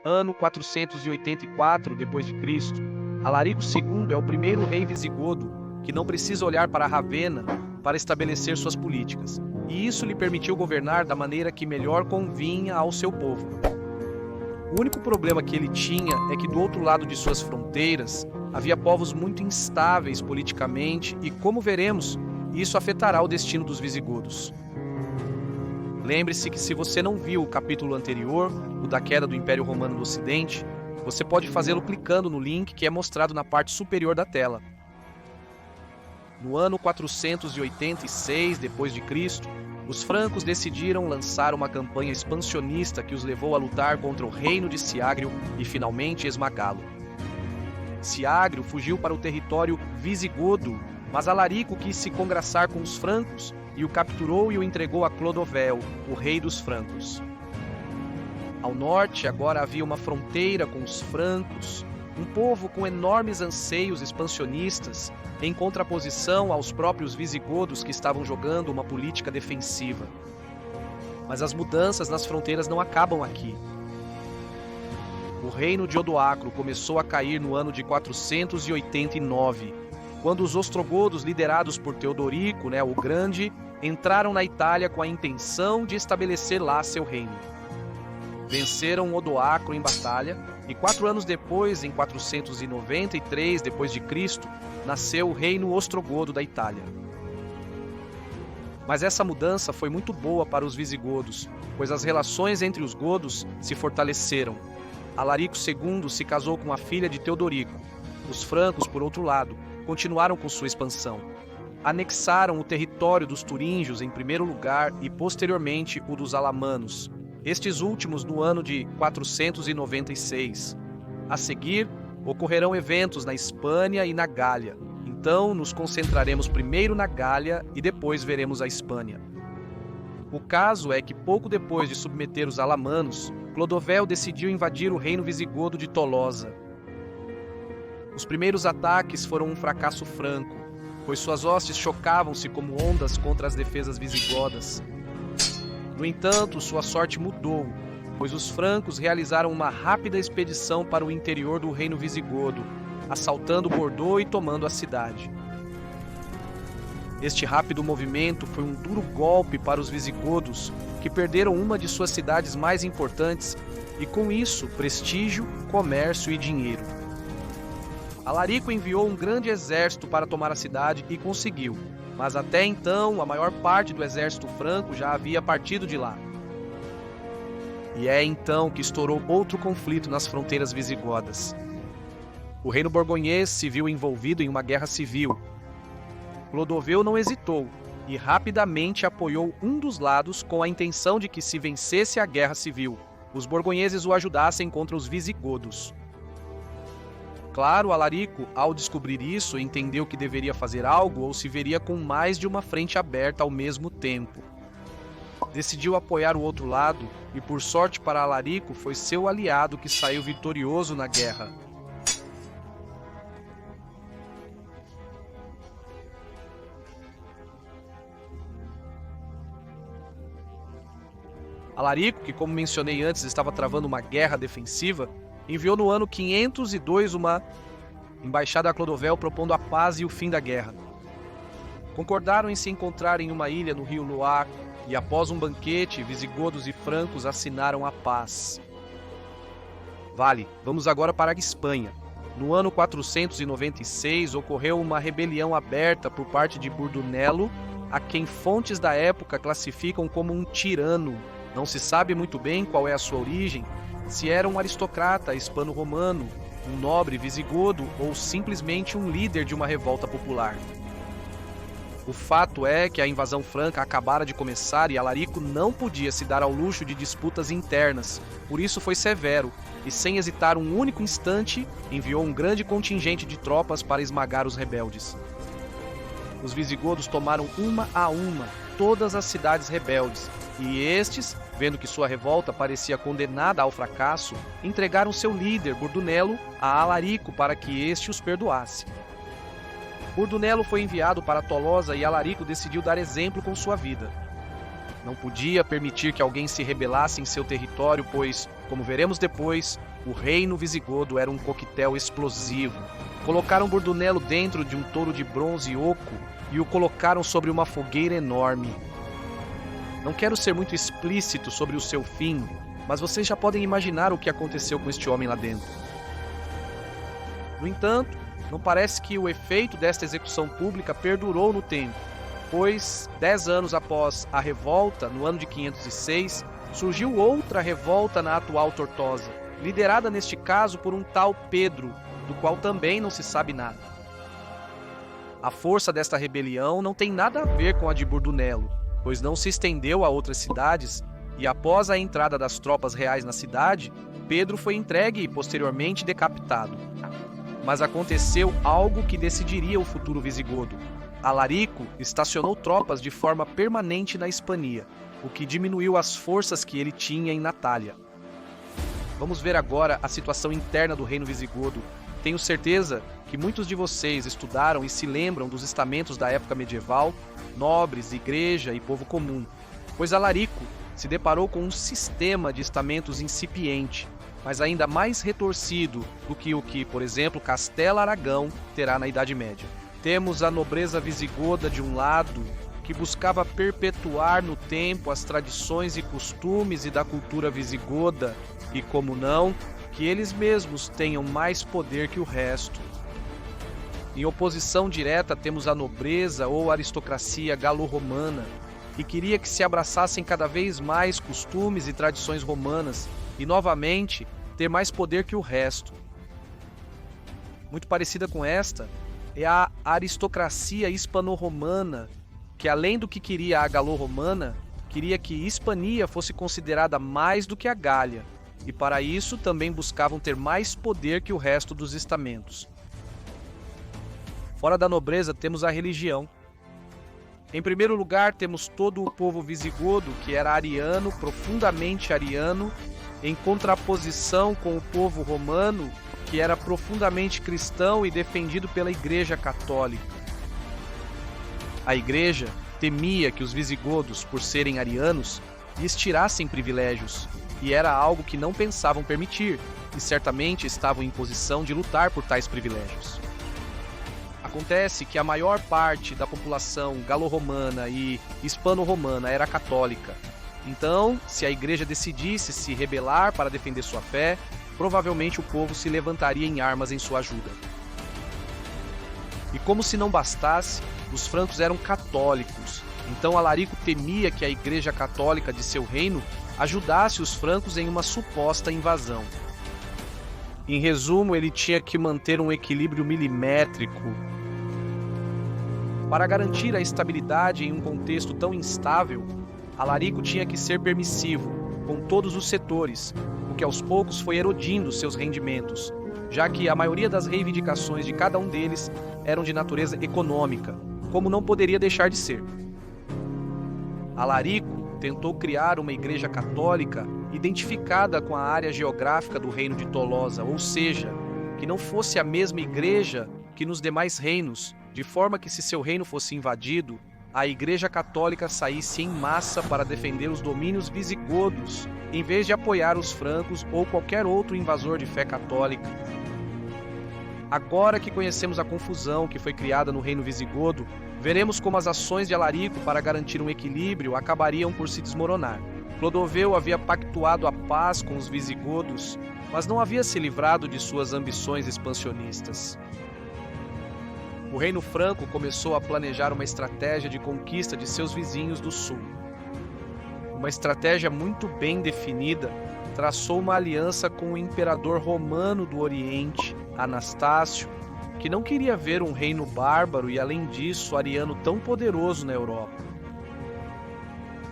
Ano 484 d.C., Alarico II é o primeiro rei visigodo que não precisa olhar para Ravenna para estabelecer suas políticas, e isso lhe permitiu governar da maneira que melhor convinha ao seu povo. O único problema que ele tinha é que do outro lado de suas fronteiras havia povos muito instáveis politicamente e, como veremos, isso afetará o destino dos visigodos. Lembre-se que se você não viu o capítulo anterior, o da queda do Império Romano no Ocidente, você pode fazê-lo clicando no link que é mostrado na parte superior da tela. No ano 486 d.C., os francos decidiram lançar uma campanha expansionista que os levou a lutar contra o reino de Siagrio e finalmente esmagá-lo. Siagrio fugiu para o território visigodo, mas Alarico quis se congraçar com os francos e o capturou e o entregou a Clodovel, o rei dos francos. Ao norte agora havia uma fronteira com os francos, um povo com enormes anseios expansionistas, em contraposição aos próprios visigodos que estavam jogando uma política defensiva. Mas as mudanças nas fronteiras não acabam aqui. O reino de Odoacro começou a cair no ano de 489, quando os ostrogodos liderados por Teodorico, o Grande, entraram na Itália com a intenção de estabelecer lá seu reino. Venceram Odoacro em batalha e 4 anos depois, em 493 d.C., nasceu o reino ostrogodo da Itália. Mas essa mudança foi muito boa para os visigodos, pois as relações entre os godos se fortaleceram. Alarico II se casou com a filha de Teodorico. Os francos, por outro lado, continuaram com sua expansão. Anexaram o território dos turíngios em primeiro lugar e posteriormente o dos alamanos, estes últimos no ano de 496. A seguir, ocorrerão eventos na Hispânia e na Gália. Então, nos concentraremos primeiro na Gália e depois veremos a Hispânia. O caso é que pouco depois de submeter os alamanos, Clodovel decidiu invadir o reino visigodo de Tolosa. Os primeiros ataques foram um fracasso franco, pois suas hostes chocavam-se como ondas contra as defesas visigodas. No entanto, sua sorte mudou, pois os francos realizaram uma rápida expedição para o interior do reino visigodo, assaltando Bordeaux e tomando a cidade. Este rápido movimento foi um duro golpe para os visigodos, que perderam uma de suas cidades mais importantes e, com isso, prestígio, comércio e dinheiro. Alarico enviou um grande exército para tomar a cidade e conseguiu, mas até então a maior parte do exército franco já havia partido de lá. E é então que estourou outro conflito nas fronteiras visigodas. O reino borgonhês se viu envolvido em uma guerra civil. Clodoveu não hesitou e rapidamente apoiou um dos lados com a intenção de que, se vencesse a guerra civil, os borgonheses o ajudassem contra os visigodos. Claro, Alarico, ao descobrir isso, entendeu que deveria fazer algo ou se veria com mais de uma frente aberta ao mesmo tempo. Decidiu apoiar o outro lado e, por sorte para Alarico, foi seu aliado que saiu vitorioso na guerra. Alarico, que como mencionei antes estava travando uma guerra defensiva, enviou no ano 502 uma embaixada a Clodovel propondo a paz e o fim da guerra. Concordaram em se encontrar em uma ilha no rio Loire e, após um banquete, visigodos e francos assinaram a paz. Vale, vamos agora para a Espanha. No ano 496 ocorreu uma rebelião aberta por parte de Burdunello, a quem fontes da época classificam como um tirano. Não se sabe muito bem qual é a sua origem, se era um aristocrata hispano-romano, um nobre visigodo ou simplesmente um líder de uma revolta popular. O fato é que a invasão franca acabara de começar e Alarico não podia se dar ao luxo de disputas internas, por isso foi severo e, sem hesitar um único instante, enviou um grande contingente de tropas para esmagar os rebeldes. Os visigodos tomaram uma a uma todas as cidades rebeldes, e estes, vendo que sua revolta parecia condenada ao fracasso, entregaram seu líder, Burdunello, a Alarico para que este os perdoasse. Burdunello foi enviado para Tolosa e Alarico decidiu dar exemplo com sua vida. Não podia permitir que alguém se rebelasse em seu território, pois, como veremos depois, O reino visigodo era um coquetel explosivo. Colocaram Burdunello dentro de um touro de bronze oco e o colocaram sobre uma fogueira enorme. Não quero ser muito explícito sobre o seu fim, mas vocês já podem imaginar o que aconteceu com este homem lá dentro. No entanto, não parece que o efeito desta execução pública perdurou no tempo, pois 10 anos após a revolta, no ano de 506, surgiu outra revolta na atual Tortosa, liderada neste caso por um tal Pedro, do qual também não se sabe nada. A força desta rebelião não tem nada a ver com a de Burdunello, pois não se estendeu a outras cidades, e após a entrada das tropas reais na cidade, Pedro foi entregue e posteriormente decapitado. Mas aconteceu algo que decidiria o futuro visigodo. Alarico estacionou tropas de forma permanente na Hispania, o que diminuiu as forças que ele tinha em Natália. Vamos ver agora a situação interna do reino visigodo. Tenho certeza que muitos de vocês estudaram e se lembram dos estamentos da época medieval, nobres, igreja e povo comum, pois Alarico se deparou com um sistema de estamentos incipiente, mas ainda mais retorcido do que o que, por exemplo, Castela Aragão terá na Idade Média. Temos a nobreza visigoda de um lado, que buscava perpetuar no tempo as tradições e costumes e da cultura visigoda, e como não, que eles mesmos tenham mais poder que o resto. Em oposição direta temos a nobreza ou aristocracia galo-romana, que queria que se abraçassem cada vez mais costumes e tradições romanas, e novamente ter mais poder que o resto. Muito parecida com esta é a aristocracia hispano-romana, que além do que queria a galo-romana, queria que Hispania fosse considerada mais do que a Gália, e para isso também buscavam ter mais poder que o resto dos estamentos. Fora da nobreza temos a religião. Em primeiro lugar temos todo o povo visigodo, que era ariano, profundamente ariano, em contraposição com o povo romano, que era profundamente cristão e defendido pela Igreja Católica. A Igreja temia que os visigodos, por serem arianos, lhes tirassem privilégios, e era algo que não pensavam permitir, e certamente estavam em posição de lutar por tais privilégios. Acontece que a maior parte da população galo-romana e hispano-romana era católica. Então, se a igreja decidisse se rebelar para defender sua fé, provavelmente o povo se levantaria em armas em sua ajuda. E como se não bastasse, os francos eram católicos. Então Alarico temia que a igreja católica de seu reino ajudasse os francos em uma suposta invasão. Em resumo, ele tinha que manter um equilíbrio milimétrico. Para garantir a estabilidade em um contexto tão instável, Alarico tinha que ser permissivo com todos os setores, o que aos poucos foi erodindo seus rendimentos, já que a maioria das reivindicações de cada um deles eram de natureza econômica, como não poderia deixar de ser. Alarico tentou criar uma igreja católica identificada com a área geográfica do reino de Tolosa, ou seja, que não fosse a mesma igreja que nos demais reinos, de forma que se seu reino fosse invadido, a Igreja Católica saísse em massa para defender os domínios visigodos, em vez de apoiar os francos ou qualquer outro invasor de fé católica. Agora que conhecemos a confusão que foi criada no reino visigodo, veremos como as ações de Alarico para garantir um equilíbrio acabariam por se desmoronar. Clodoveu havia pactuado a paz com os visigodos, mas não havia se livrado de suas ambições expansionistas. O reino franco começou a planejar uma estratégia de conquista de seus vizinhos do sul. Uma estratégia muito bem definida traçou uma aliança com o imperador romano do Oriente, Anastácio, que não queria ver um reino bárbaro e, além disso, ariano tão poderoso na Europa.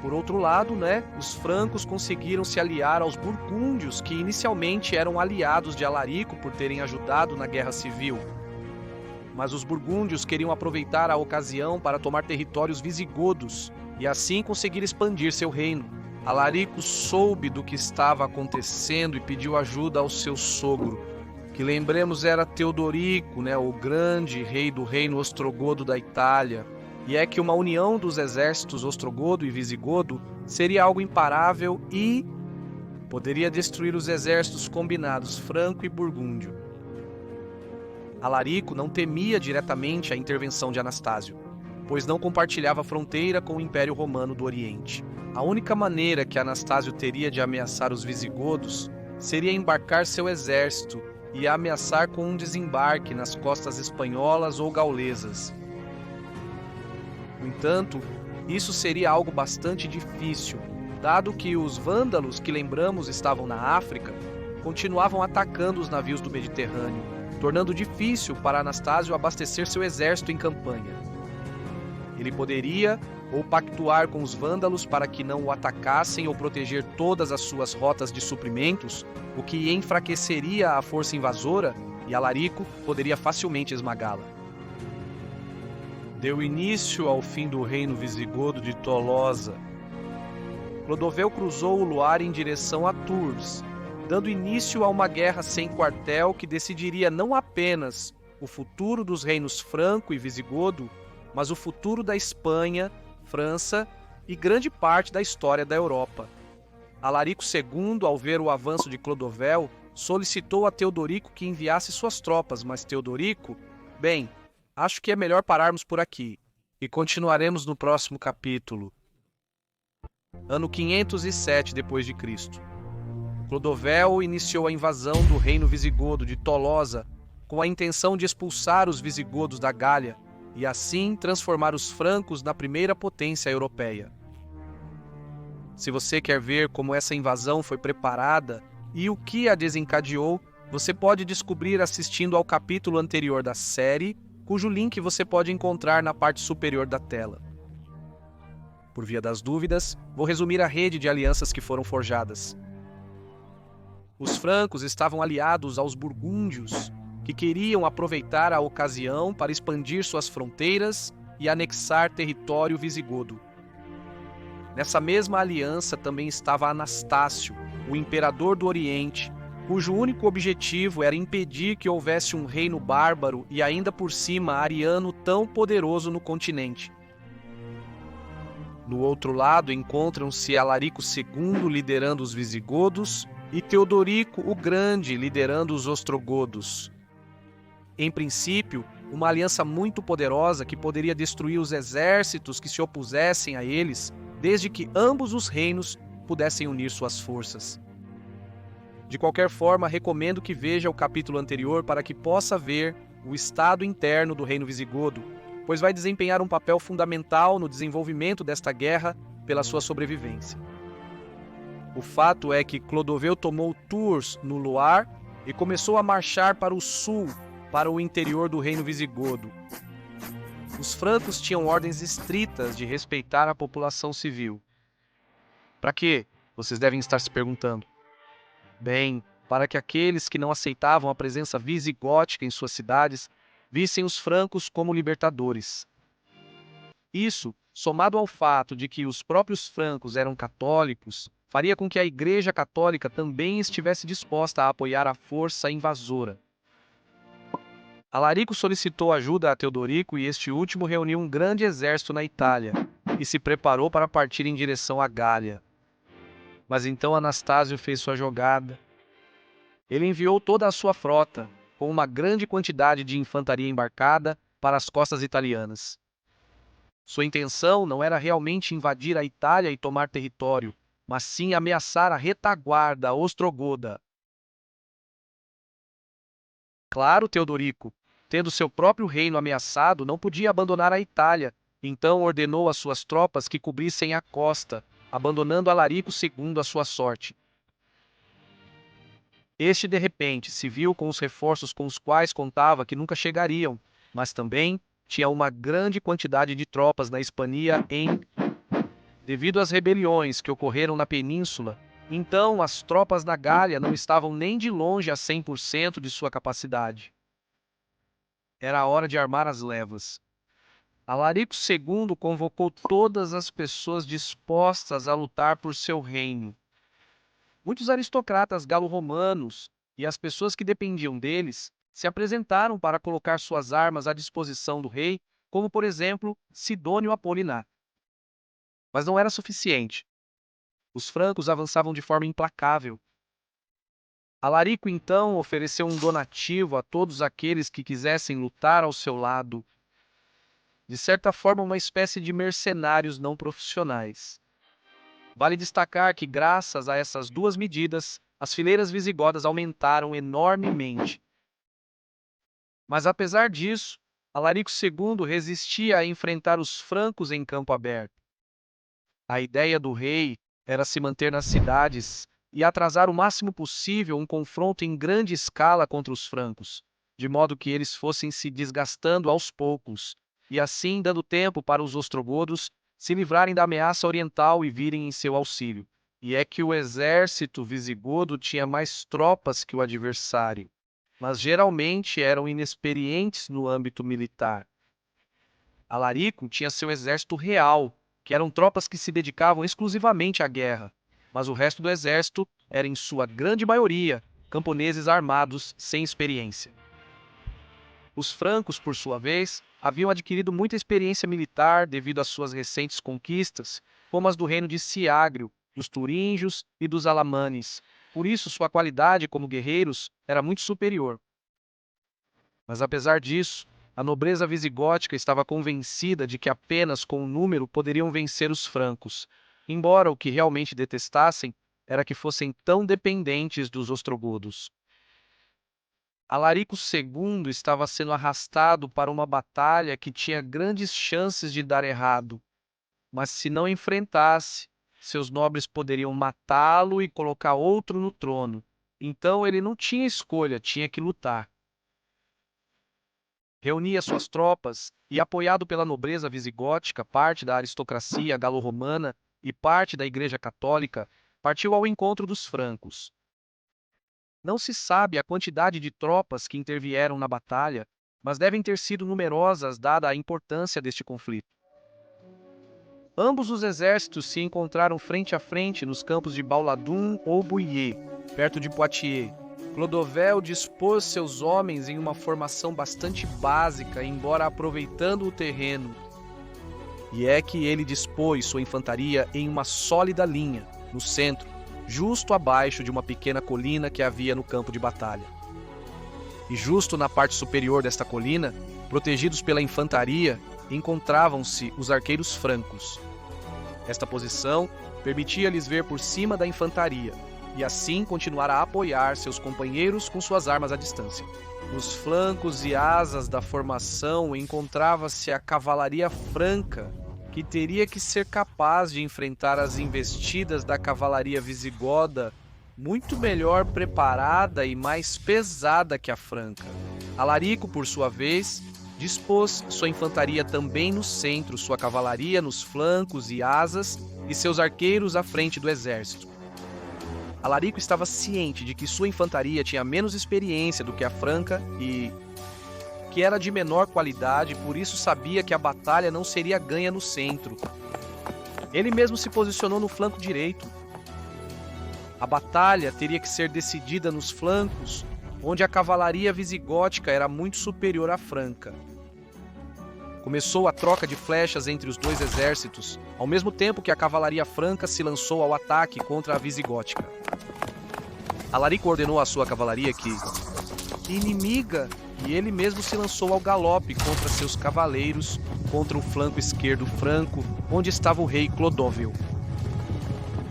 Por outro lado, os francos conseguiram se aliar aos burgúndios, que inicialmente eram aliados de Alarico por terem ajudado na guerra civil. Mas os burgúndios queriam aproveitar a ocasião para tomar territórios visigodos e assim conseguir expandir seu reino. Alarico soube do que estava acontecendo e pediu ajuda ao seu sogro, que lembremos era Teodorico, o grande rei do reino ostrogodo da Itália. E é que uma união dos exércitos ostrogodo e visigodo seria algo imparável e poderia destruir os exércitos combinados franco e burgúndio. Alarico não temia diretamente a intervenção de Anastásio, pois não compartilhava fronteira com o Império Romano do Oriente. A única maneira que Anastásio teria de ameaçar os visigodos seria embarcar seu exército e ameaçar com um desembarque nas costas espanholas ou gaulesas. No entanto, isso seria algo bastante difícil, dado que os vândalos que lembramos estavam na África continuavam atacando os navios do Mediterrâneo, tornando difícil para Anastásio abastecer seu exército em campanha. Ele poderia ou pactuar com os vândalos para que não o atacassem ou proteger todas as suas rotas de suprimentos, o que enfraqueceria a força invasora, e Alarico poderia facilmente esmagá-la. Deu início ao fim do reino visigodo de Tolosa. Clodoveu cruzou o Loire em direção a Tours, dando início a uma guerra sem quartel que decidiria não apenas o futuro dos reinos franco e visigodo, mas o futuro da Espanha, França e grande parte da história da Europa. Alarico II, ao ver o avanço de Clodoveu, solicitou a Teodorico que enviasse suas tropas, mas Teodorico, bem, acho que é melhor pararmos por aqui, e continuaremos no próximo capítulo. Ano 507 d.C. Clodoveu iniciou a invasão do reino visigodo de Tolosa com a intenção de expulsar os visigodos da Gália e assim transformar os francos na primeira potência europeia. Se você quer ver como essa invasão foi preparada e o que a desencadeou, você pode descobrir assistindo ao capítulo anterior da série, cujo link você pode encontrar na parte superior da tela. Por via das dúvidas, vou resumir a rede de alianças que foram forjadas. Os francos estavam aliados aos burgúndios, que queriam aproveitar a ocasião para expandir suas fronteiras e anexar território visigodo. Nessa mesma aliança também estava Anastácio, o imperador do Oriente, cujo único objetivo era impedir que houvesse um reino bárbaro e ainda por cima ariano tão poderoso no continente. No outro lado encontram-se Alarico II liderando os visigodos e Teodorico o Grande liderando os ostrogodos. Em princípio, uma aliança muito poderosa que poderia destruir os exércitos que se opusessem a eles, desde que ambos os reinos pudessem unir suas forças. De qualquer forma, recomendo que veja o capítulo anterior para que possa ver o estado interno do reino visigodo, pois vai desempenhar um papel fundamental no desenvolvimento desta guerra pela sua sobrevivência. O fato é que Clodoveu tomou Tours no Loire e começou a marchar para o sul, para o interior do reino visigodo. Os francos tinham ordens estritas de respeitar a população civil. Para quê? Vocês devem estar se perguntando. Bem, para que aqueles que não aceitavam a presença visigótica em suas cidades vissem os francos como libertadores. Isso, somado ao fato de que os próprios francos eram católicos, faria com que a Igreja Católica também estivesse disposta a apoiar a força invasora. Alarico solicitou ajuda a Teodorico e este último reuniu um grande exército na Itália e se preparou para partir em direção à Gália. Mas então Anastásio fez sua jogada. Ele enviou toda a sua frota, com uma grande quantidade de infantaria embarcada, para as costas italianas. Sua intenção não era realmente invadir a Itália e tomar território, mas sim ameaçar a retaguarda ostrogoda. Claro, Teodorico, tendo seu próprio reino ameaçado, não podia abandonar a Itália, então ordenou às suas tropas que cobrissem a costa, abandonando Alarico II à sua sorte. Este, de repente, se viu com os reforços com os quais contava que nunca chegariam, mas também tinha uma grande quantidade de tropas na Hispania devido às rebeliões que ocorreram na península. Então, as tropas da Gália não estavam nem de longe a 100% de sua capacidade. Era a hora de armar as levas. Alarico II convocou todas as pessoas dispostas a lutar por seu reino. Muitos aristocratas galo-romanos e as pessoas que dependiam deles se apresentaram para colocar suas armas à disposição do rei, como por exemplo Sidônio Apolinar. Mas não era suficiente. Os francos avançavam de forma implacável. Alarico então ofereceu um donativo a todos aqueles que quisessem lutar ao seu lado. De certa forma, uma espécie de mercenários não profissionais. Vale destacar que, graças a essas duas medidas, as fileiras visigodas aumentaram enormemente. Mas, apesar disso, Alarico II resistia a enfrentar os francos em campo aberto. A ideia do rei era se manter nas cidades e atrasar o máximo possível um confronto em grande escala contra os francos, de modo que eles fossem se desgastando aos poucos, e assim dando tempo para os ostrogodos se livrarem da ameaça oriental e virem em seu auxílio. E é que o exército visigodo tinha mais tropas que o adversário, mas geralmente eram inexperientes no âmbito militar. Alarico tinha seu exército real, que eram tropas que se dedicavam exclusivamente à guerra, mas o resto do exército era, em sua grande maioria, camponeses armados sem experiência. Os francos, por sua vez, haviam adquirido muita experiência militar devido às suas recentes conquistas, como as do reino de Siagrio, dos Turíngios e dos Alamanes. Por isso, sua qualidade como guerreiros era muito superior. Mas apesar disso, a nobreza visigótica estava convencida de que apenas com o número poderiam vencer os francos, embora o que realmente detestassem era que fossem tão dependentes dos ostrogodos. Alarico II estava sendo arrastado para uma batalha que tinha grandes chances de dar errado, mas se não enfrentasse, seus nobres poderiam matá-lo e colocar outro no trono. Então ele não tinha escolha, tinha que lutar. Reunia suas tropas e, apoiado pela nobreza visigótica, parte da aristocracia galo-romana e parte da Igreja Católica, partiu ao encontro dos francos. Não se sabe a quantidade de tropas que intervieram na batalha, mas devem ter sido numerosas dada a importância deste conflito. Ambos os exércitos se encontraram frente a frente nos campos de Bauladun ou Bouillé, perto de Poitiers. Clodovel dispôs seus homens em uma formação bastante básica, embora aproveitando o terreno. E é que ele dispôs sua infantaria em uma sólida linha, no centro, justo abaixo de uma pequena colina que havia no campo de batalha. E justo na parte superior desta colina, protegidos pela infantaria, encontravam-se os arqueiros francos. Esta posição permitia-lhes ver por cima da infantaria, e assim continuar a apoiar seus companheiros com suas armas à distância. Nos flancos e asas da formação encontrava-se a cavalaria franca, que teria que ser capaz de enfrentar as investidas da cavalaria visigoda, muito melhor preparada e mais pesada que a franca. Alarico, por sua vez, dispôs sua infantaria também no centro, sua cavalaria nos flancos e asas e seus arqueiros à frente do exército. Alarico estava ciente de que sua infantaria tinha menos experiência do que a franca e que era de menor qualidade, por isso sabia que a batalha não seria ganha no centro. Ele mesmo se posicionou no flanco direito. A batalha teria que ser decidida nos flancos, onde a cavalaria visigótica era muito superior à franca. Começou a troca de flechas entre os dois exércitos, ao mesmo tempo que a cavalaria franca se lançou ao ataque contra a visigótica. Alarico ordenou à sua cavalaria que, inimiga, e ele mesmo se lançou ao galope contra seus cavaleiros, contra o flanco esquerdo franco, onde estava o rei Clodovel.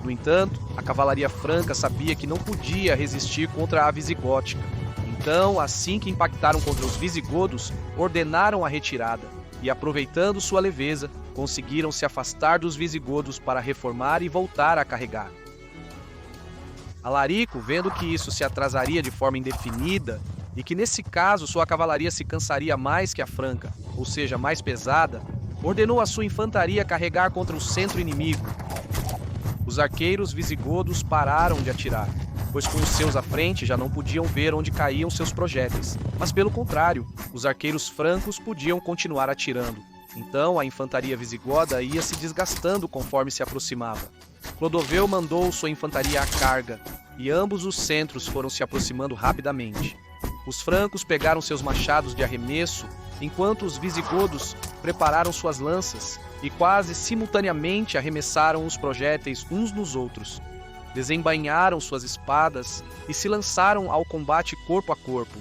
No entanto, a cavalaria franca sabia que não podia resistir contra a visigótica. Então, assim que impactaram contra os visigodos, ordenaram a retirada e, aproveitando sua leveza, conseguiram se afastar dos visigodos para reformar e voltar a carregar. Alarico, vendo que isso se atrasaria de forma indefinida e que nesse caso sua cavalaria se cansaria mais que a franca, ou seja, mais pesada, ordenou a sua infantaria carregar contra o centro inimigo. Os arqueiros visigodos pararam de atirar, pois com os seus à frente já não podiam ver onde caíam seus projéteis, mas pelo contrário, os arqueiros francos podiam continuar atirando. Então a infantaria visigoda ia se desgastando conforme se aproximava. Clodovel mandou sua infantaria à carga, e ambos os centros foram se aproximando rapidamente. Os francos pegaram seus machados de arremesso enquanto os visigodos prepararam suas lanças e quase simultaneamente arremessaram os projéteis uns nos outros. Desembainharam suas espadas e se lançaram ao combate corpo a corpo.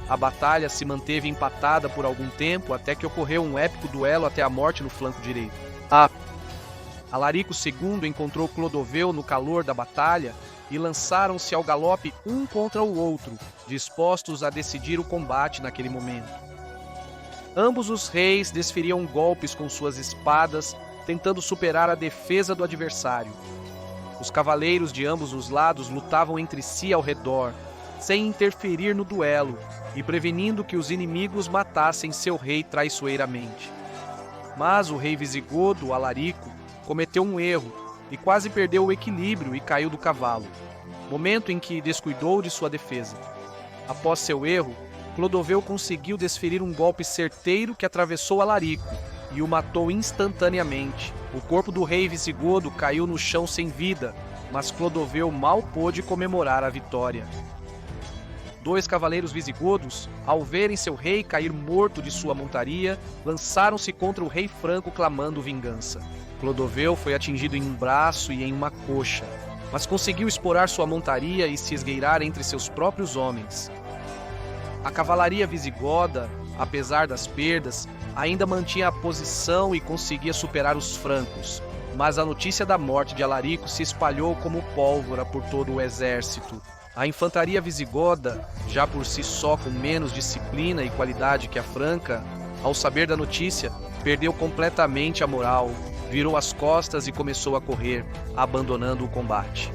A batalha se manteve empatada por algum tempo até que ocorreu um épico duelo até a morte no flanco direito. Alarico II encontrou Clodoveu no calor da batalha e lançaram-se ao galope um contra o outro, dispostos a decidir o combate naquele momento. Ambos os reis desferiam golpes com suas espadas, tentando superar a defesa do adversário. Os cavaleiros de ambos os lados lutavam entre si ao redor, sem interferir no duelo e prevenindo que os inimigos matassem seu rei traiçoeiramente. Mas o rei visigodo, Alarico, cometeu um erro e quase perdeu o equilíbrio e caiu do cavalo, momento em que descuidou de sua defesa. Após seu erro, Clodoveu conseguiu desferir um golpe certeiro que atravessou Alarico e o matou instantaneamente. O corpo do rei visigodo caiu no chão sem vida, mas Clodoveu mal pôde comemorar a vitória. 2 cavaleiros visigodos, ao verem seu rei cair morto de sua montaria, lançaram-se contra o rei franco clamando vingança. Clodoveu foi atingido em um braço e em uma coxa, mas conseguiu esporar sua montaria e se esgueirar entre seus próprios homens. A cavalaria visigoda, apesar das perdas, ainda mantinha a posição e conseguia superar os francos, mas a notícia da morte de Alarico se espalhou como pólvora por todo o exército. A infantaria visigoda, já por si só com menos disciplina e qualidade que a franca, ao saber da notícia, perdeu completamente a moral, virou as costas e começou a correr, abandonando o combate.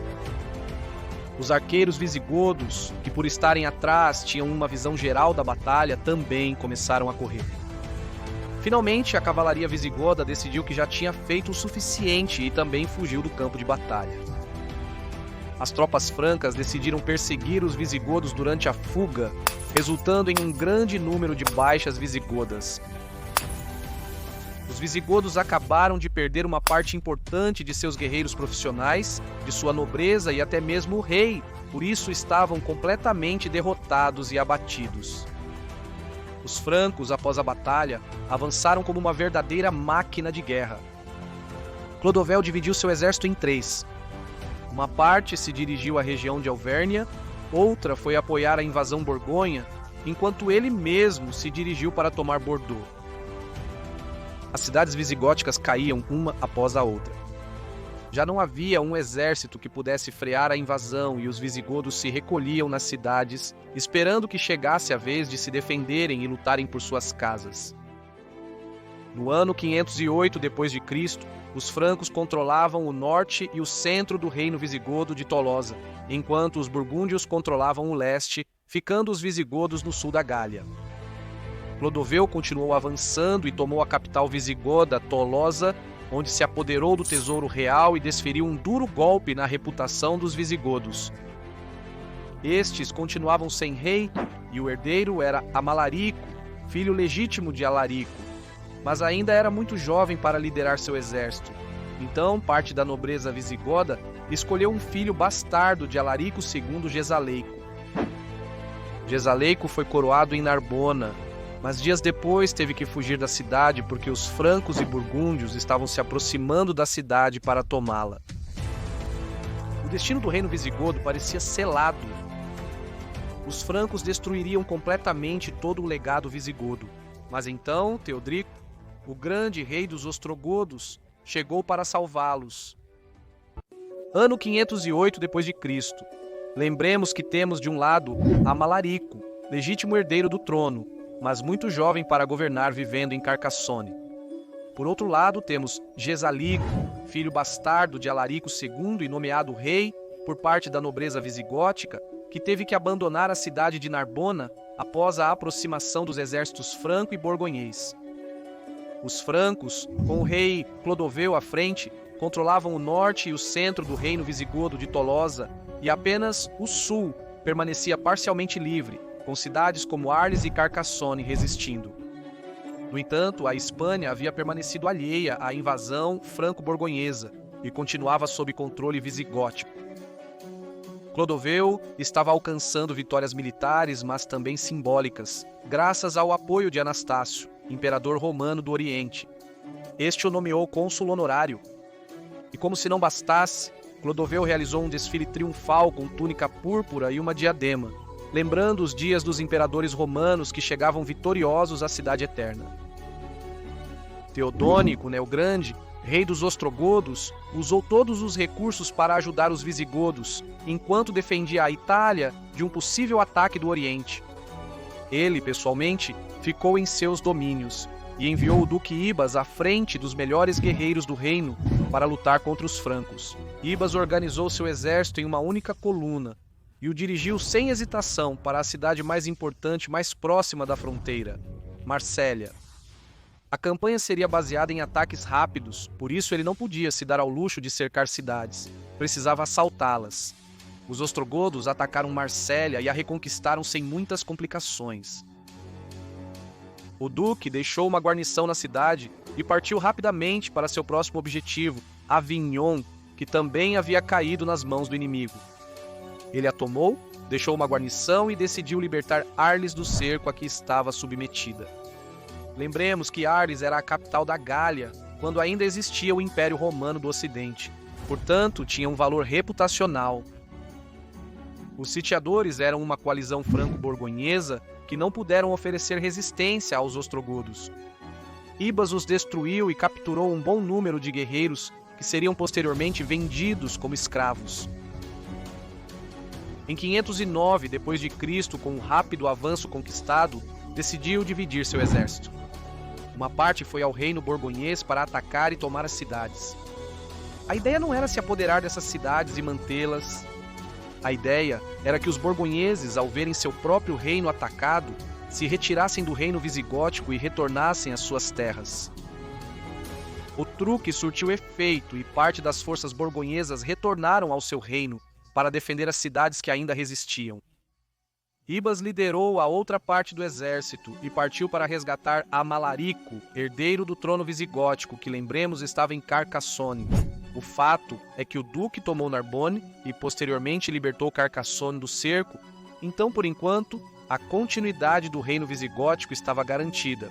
Os arqueiros visigodos, que por estarem atrás tinham uma visão geral da batalha, também começaram a correr. Finalmente, a cavalaria visigoda decidiu que já tinha feito o suficiente e também fugiu do campo de batalha. As tropas francas decidiram perseguir os visigodos durante a fuga, resultando em um grande número de baixas visigodas. Os visigodos acabaram de perder uma parte importante de seus guerreiros profissionais, de sua nobreza e até mesmo o rei, por isso estavam completamente derrotados e abatidos. Os francos, após a batalha, avançaram como uma verdadeira máquina de guerra. Clodoveu dividiu seu exército em 3. Uma parte se dirigiu à região de Alvérnia, outra foi apoiar a invasão Borgonha, enquanto ele mesmo se dirigiu para tomar Bordeaux. As cidades visigóticas caíam uma após a outra. Já não havia um exército que pudesse frear a invasão e os visigodos se recolhiam nas cidades, esperando que chegasse a vez de se defenderem e lutarem por suas casas. No ano 508 d.C., os francos controlavam o norte e o centro do reino visigodo de Tolosa, enquanto os burgúndios controlavam o leste, ficando os visigodos no sul da Gália. Clodoveu continuou avançando e tomou a capital visigoda, Tolosa, onde se apoderou do tesouro real e desferiu um duro golpe na reputação dos visigodos. Estes continuavam sem rei e o herdeiro era Amalarico, filho legítimo de Alarico, mas ainda era muito jovem para liderar seu exército. Então, parte da nobreza visigoda escolheu um filho bastardo de Alarico II, Gesaleico. Gesaleico foi coroado em Narbona, mas dias depois teve que fugir da cidade porque os francos e burgúndios estavam se aproximando da cidade para tomá-la. O destino do reino visigodo parecia selado. Os francos destruiriam completamente todo o legado visigodo, mas então Teodrico, o grande rei dos ostrogodos, chegou para salvá-los. Ano 508 d.C. Lembremos que temos de um lado Amalarico, legítimo herdeiro do trono, mas muito jovem para governar vivendo em Carcassone. Por outro lado, temos Gesalico, filho bastardo de Alarico II e nomeado rei por parte da nobreza visigótica, que teve que abandonar a cidade de Narbona após a aproximação dos exércitos franco e borgonhês. Os francos, com o rei Clodoveu à frente, controlavam o norte e o centro do reino visigodo de Tolosa, e apenas o sul permanecia parcialmente livre, com cidades como Arles e Carcassone resistindo. No entanto, a Espanha havia permanecido alheia à invasão franco-borgonhesa e continuava sob controle visigótico. Clodoveu estava alcançando vitórias militares, mas também simbólicas, graças ao apoio de Anastácio, imperador romano do Oriente. Este o nomeou cônsul honorário. E como se não bastasse, Clodoveu realizou um desfile triunfal com túnica púrpura e uma diadema, lembrando os dias dos imperadores romanos que chegavam vitoriosos à cidade eterna. Teodônico, o Grande, rei dos ostrogodos, usou todos os recursos para ajudar os visigodos, enquanto defendia a Itália de um possível ataque do Oriente. Ele, pessoalmente, ficou em seus domínios e enviou o duque Ibas à frente dos melhores guerreiros do reino para lutar contra os francos. Ibas organizou seu exército em uma única coluna e o dirigiu sem hesitação para a cidade mais importante, mais próxima da fronteira, Marsella. A campanha seria baseada em ataques rápidos, por isso ele não podia se dar ao luxo de cercar cidades. Precisava assaltá-las. Os ostrogodos atacaram Marsella e a reconquistaram sem muitas complicações. O duque deixou uma guarnição na cidade e partiu rapidamente para seu próximo objetivo, Avignon, que também havia caído nas mãos do inimigo. Ele a tomou, deixou uma guarnição e decidiu libertar Arles do cerco a que estava submetida. Lembremos que Arles era a capital da Gália, quando ainda existia o Império Romano do Ocidente. Portanto, tinha um valor reputacional. Os sitiadores eram uma coalizão franco-borgonhesa que não puderam oferecer resistência aos ostrogodos. Ibas os destruiu e capturou um bom número de guerreiros que seriam posteriormente vendidos como escravos. Em 509 d.C., com um rápido avanço conquistado, decidiu dividir seu exército. Uma parte foi ao reino borgonhês para atacar e tomar as cidades. A ideia não era se apoderar dessas cidades e mantê-las. A ideia era que os borgonheses, ao verem seu próprio reino atacado, se retirassem do reino visigótico e retornassem às suas terras. O truque surtiu efeito e parte das forças borgonhesas retornaram ao seu reino para defender as cidades que ainda resistiam. Ibas liderou a outra parte do exército e partiu para resgatar Amalarico, herdeiro do trono visigótico, que, lembremos, estava em Carcassonne. O fato é que o duque tomou Narbonne e posteriormente libertou Carcassonne do cerco, então, por enquanto, a continuidade do reino visigótico estava garantida.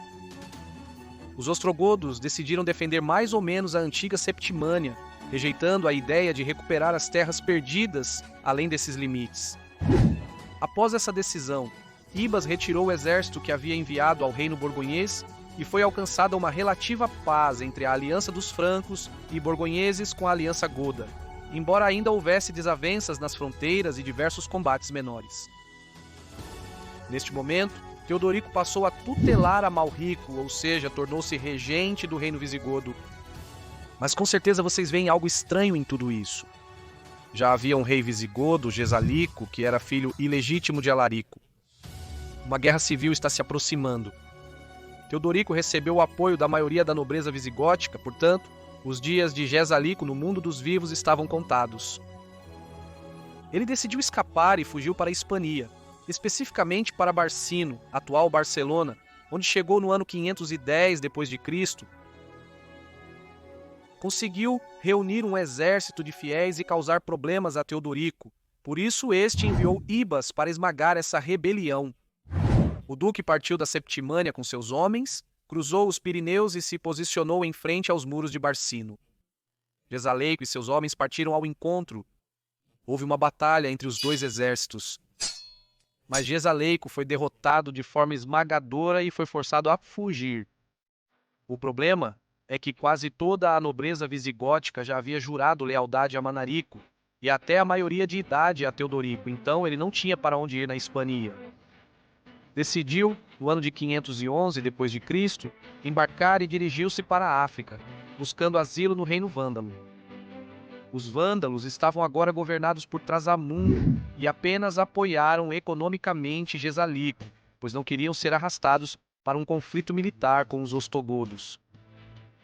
Os ostrogodos decidiram defender mais ou menos a antiga Septimânia, rejeitando a ideia de recuperar as terras perdidas além desses limites. Após essa decisão, Ibas retirou o exército que havia enviado ao reino borgonhês e foi alcançada uma relativa paz entre a aliança dos francos e borgonheses com a aliança goda, embora ainda houvesse desavenças nas fronteiras e diversos combates menores. Neste momento, Teodorico passou a tutelar Amalrico, ou seja, tornou-se regente do reino visigodo. Mas com certeza vocês veem algo estranho em tudo isso. Já havia um rei visigodo, Gesalico, que era filho ilegítimo de Alarico. Uma guerra civil está se aproximando. Teodorico recebeu o apoio da maioria da nobreza visigótica, portanto, os dias de Gesalico no mundo dos vivos estavam contados. Ele decidiu escapar e fugiu para a Hispania, especificamente para Barcino, atual Barcelona, onde chegou no ano 510 d.C. Conseguiu reunir um exército de fiéis e causar problemas a Teodorico. Por isso este enviou Ibas para esmagar essa rebelião. O duque partiu da Septimânia com seus homens, cruzou os Pirineus e se posicionou em frente aos muros de Barcino. Gesalico e seus homens partiram ao encontro. Houve uma batalha entre os dois exércitos. Mas Gesalico foi derrotado de forma esmagadora e foi forçado a fugir. O problema é que quase toda a nobreza visigótica já havia jurado lealdade a Manarico, e até a maioria de idade a Teodorico, então ele não tinha para onde ir na Hispania. Decidiu, no ano de 511 d.C., embarcar e dirigiu-se para a África, buscando asilo no reino vândalo. Os vândalos estavam agora governados por Trasamundo e apenas apoiaram economicamente Gesalico, pois não queriam ser arrastados para um conflito militar com os ostrogodos.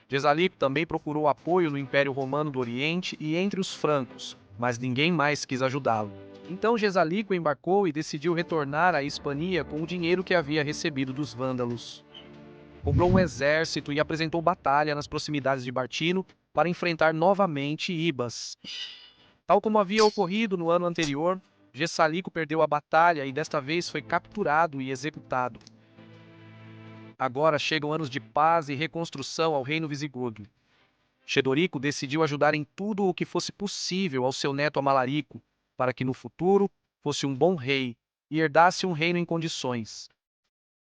Gesalico também procurou apoio no Império Romano do Oriente e entre os francos, mas ninguém mais quis ajudá-lo. Então Gesalico embarcou e decidiu retornar à Hispania com o dinheiro que havia recebido dos vândalos. Comprou um exército e apresentou batalha nas proximidades de Barcino para enfrentar novamente Ibas. Tal como havia ocorrido no ano anterior, Gessalico perdeu a batalha e desta vez foi capturado e executado. Agora chegam anos de paz e reconstrução ao reino visigodo. Chedorico decidiu ajudar em tudo o que fosse possível ao seu neto Amalarico, para que no futuro fosse um bom rei e herdasse um reino em condições.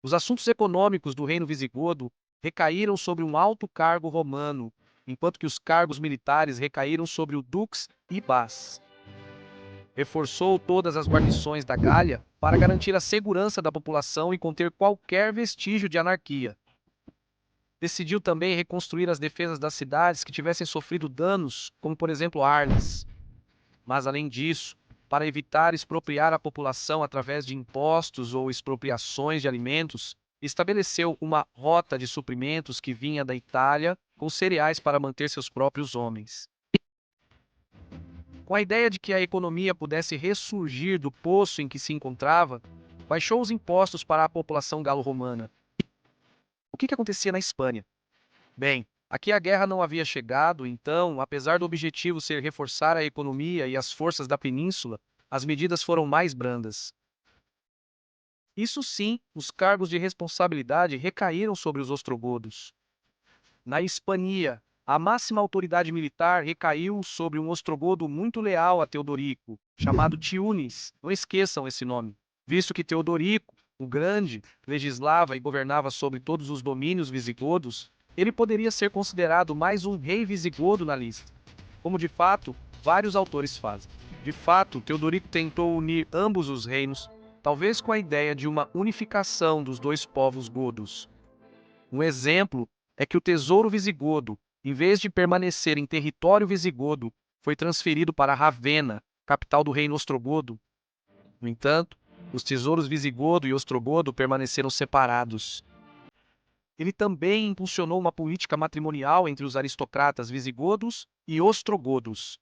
Os assuntos econômicos do reino visigodo recaíram sobre um alto cargo romano, enquanto que os cargos militares recaíram sobre o dux Ibás. Reforçou todas as guarnições da Gália para garantir a segurança da população e conter qualquer vestígio de anarquia. Decidiu também reconstruir as defesas das cidades que tivessem sofrido danos, como por exemplo Arles. Mas além disso, para evitar expropriar a população através de impostos ou expropriações de alimentos, estabeleceu uma rota de suprimentos que vinha da Itália com cereais para manter seus próprios homens. Com a ideia de que a economia pudesse ressurgir do poço em que se encontrava, baixou os impostos para a população galo-romana. O que acontecia na Espanha? Bem, aqui a guerra não havia chegado, então, apesar do objetivo ser reforçar a economia e as forças da península, as medidas foram mais brandas. Isso sim, os cargos de responsabilidade recaíram sobre os ostrogodos. Na Hispania, a máxima autoridade militar recaiu sobre um ostrogodo muito leal a Teodorico, chamado Tiunis. Não esqueçam esse nome, visto que Teodorico, o Grande, legislava e governava sobre todos os domínios visigodos, ele poderia ser considerado mais um rei visigodo na lista, como de fato vários autores fazem. De fato, Teodorico tentou unir ambos os reinos, talvez com a ideia de uma unificação dos dois povos godos. Um exemplo é que o tesouro visigodo, em vez de permanecer em território visigodo, foi transferido para Ravenna, capital do reino ostrogodo. No entanto, os tesouros visigodo e ostrogodo permaneceram separados. Ele também impulsionou uma política matrimonial entre os aristocratas visigodos e ostrogodos.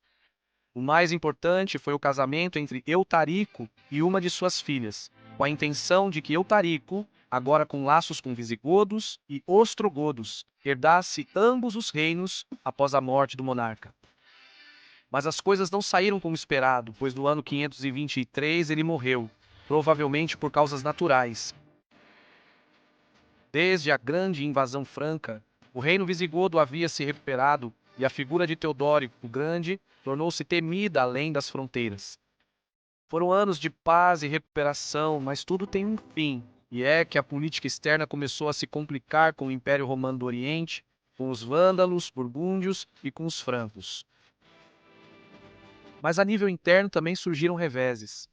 O mais importante foi o casamento entre Eutarico e uma de suas filhas, com a intenção de que Eutarico, agora com laços com visigodos e ostrogodos, herdasse ambos os reinos após a morte do monarca. Mas as coisas não saíram como esperado, pois no ano 523 ele morreu, provavelmente por causas naturais. Desde a grande invasão franca, o reino visigodo havia se recuperado e a figura de Teodórico o Grande tornou-se temida além das fronteiras. Foram anos de paz e recuperação, mas tudo tem um fim, e é que a política externa começou a se complicar com o Império Romano do Oriente, com os vândalos, burgúndios e com os francos. Mas a nível interno também surgiram reveses.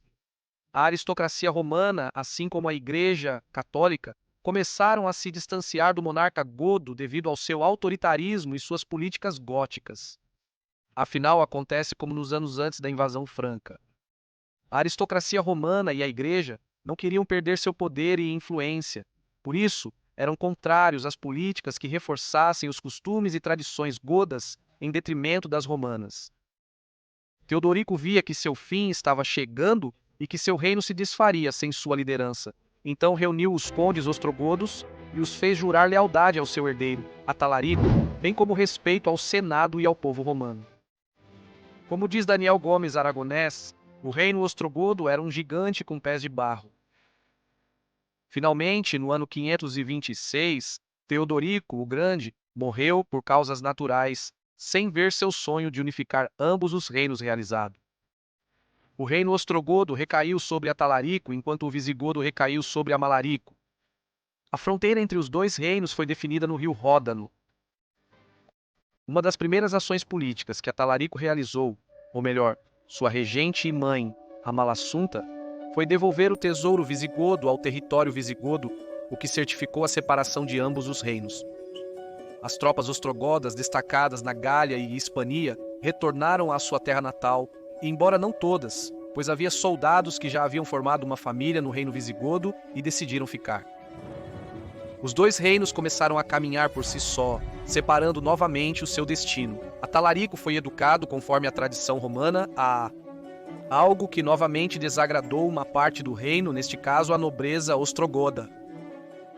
A aristocracia romana, assim como a Igreja Católica, começaram a se distanciar do monarca godo devido ao seu autoritarismo e suas políticas góticas. Afinal, acontece como nos anos antes da invasão franca. A aristocracia romana e a Igreja não queriam perder seu poder e influência. Por isso, eram contrários às políticas que reforçassem os costumes e tradições godas em detrimento das romanas. Teodorico via que seu fim estava chegando e que seu reino se desfaria sem sua liderança. Então reuniu os condes ostrogodos e os fez jurar lealdade ao seu herdeiro, Atalarico, bem como respeito ao Senado e ao povo romano. Como diz Daniel Gomes Aragonés, o reino ostrogodo era um gigante com pés de barro. Finalmente, no ano 526, Teodorico, o Grande, morreu por causas naturais, sem ver seu sonho de unificar ambos os reinos realizado. O reino ostrogodo recaiu sobre Atalarico, enquanto o visigodo recaiu sobre Amalarico. A fronteira entre os dois reinos foi definida no rio Ródano. Uma das primeiras ações políticas que Atalarico realizou, ou melhor, sua regente e mãe, Amalassunta, foi devolver o tesouro visigodo ao território visigodo, o que certificou a separação de ambos os reinos. As tropas ostrogodas destacadas na Gália e Hispania retornaram à sua terra natal, embora não todas, pois havia soldados que já haviam formado uma família no reino visigodo e decidiram ficar. Os dois reinos começaram a caminhar por si só, separando novamente o seu destino. Atalarico foi educado conforme a tradição romana a algo que novamente desagradou uma parte do reino, neste caso a nobreza ostrogoda.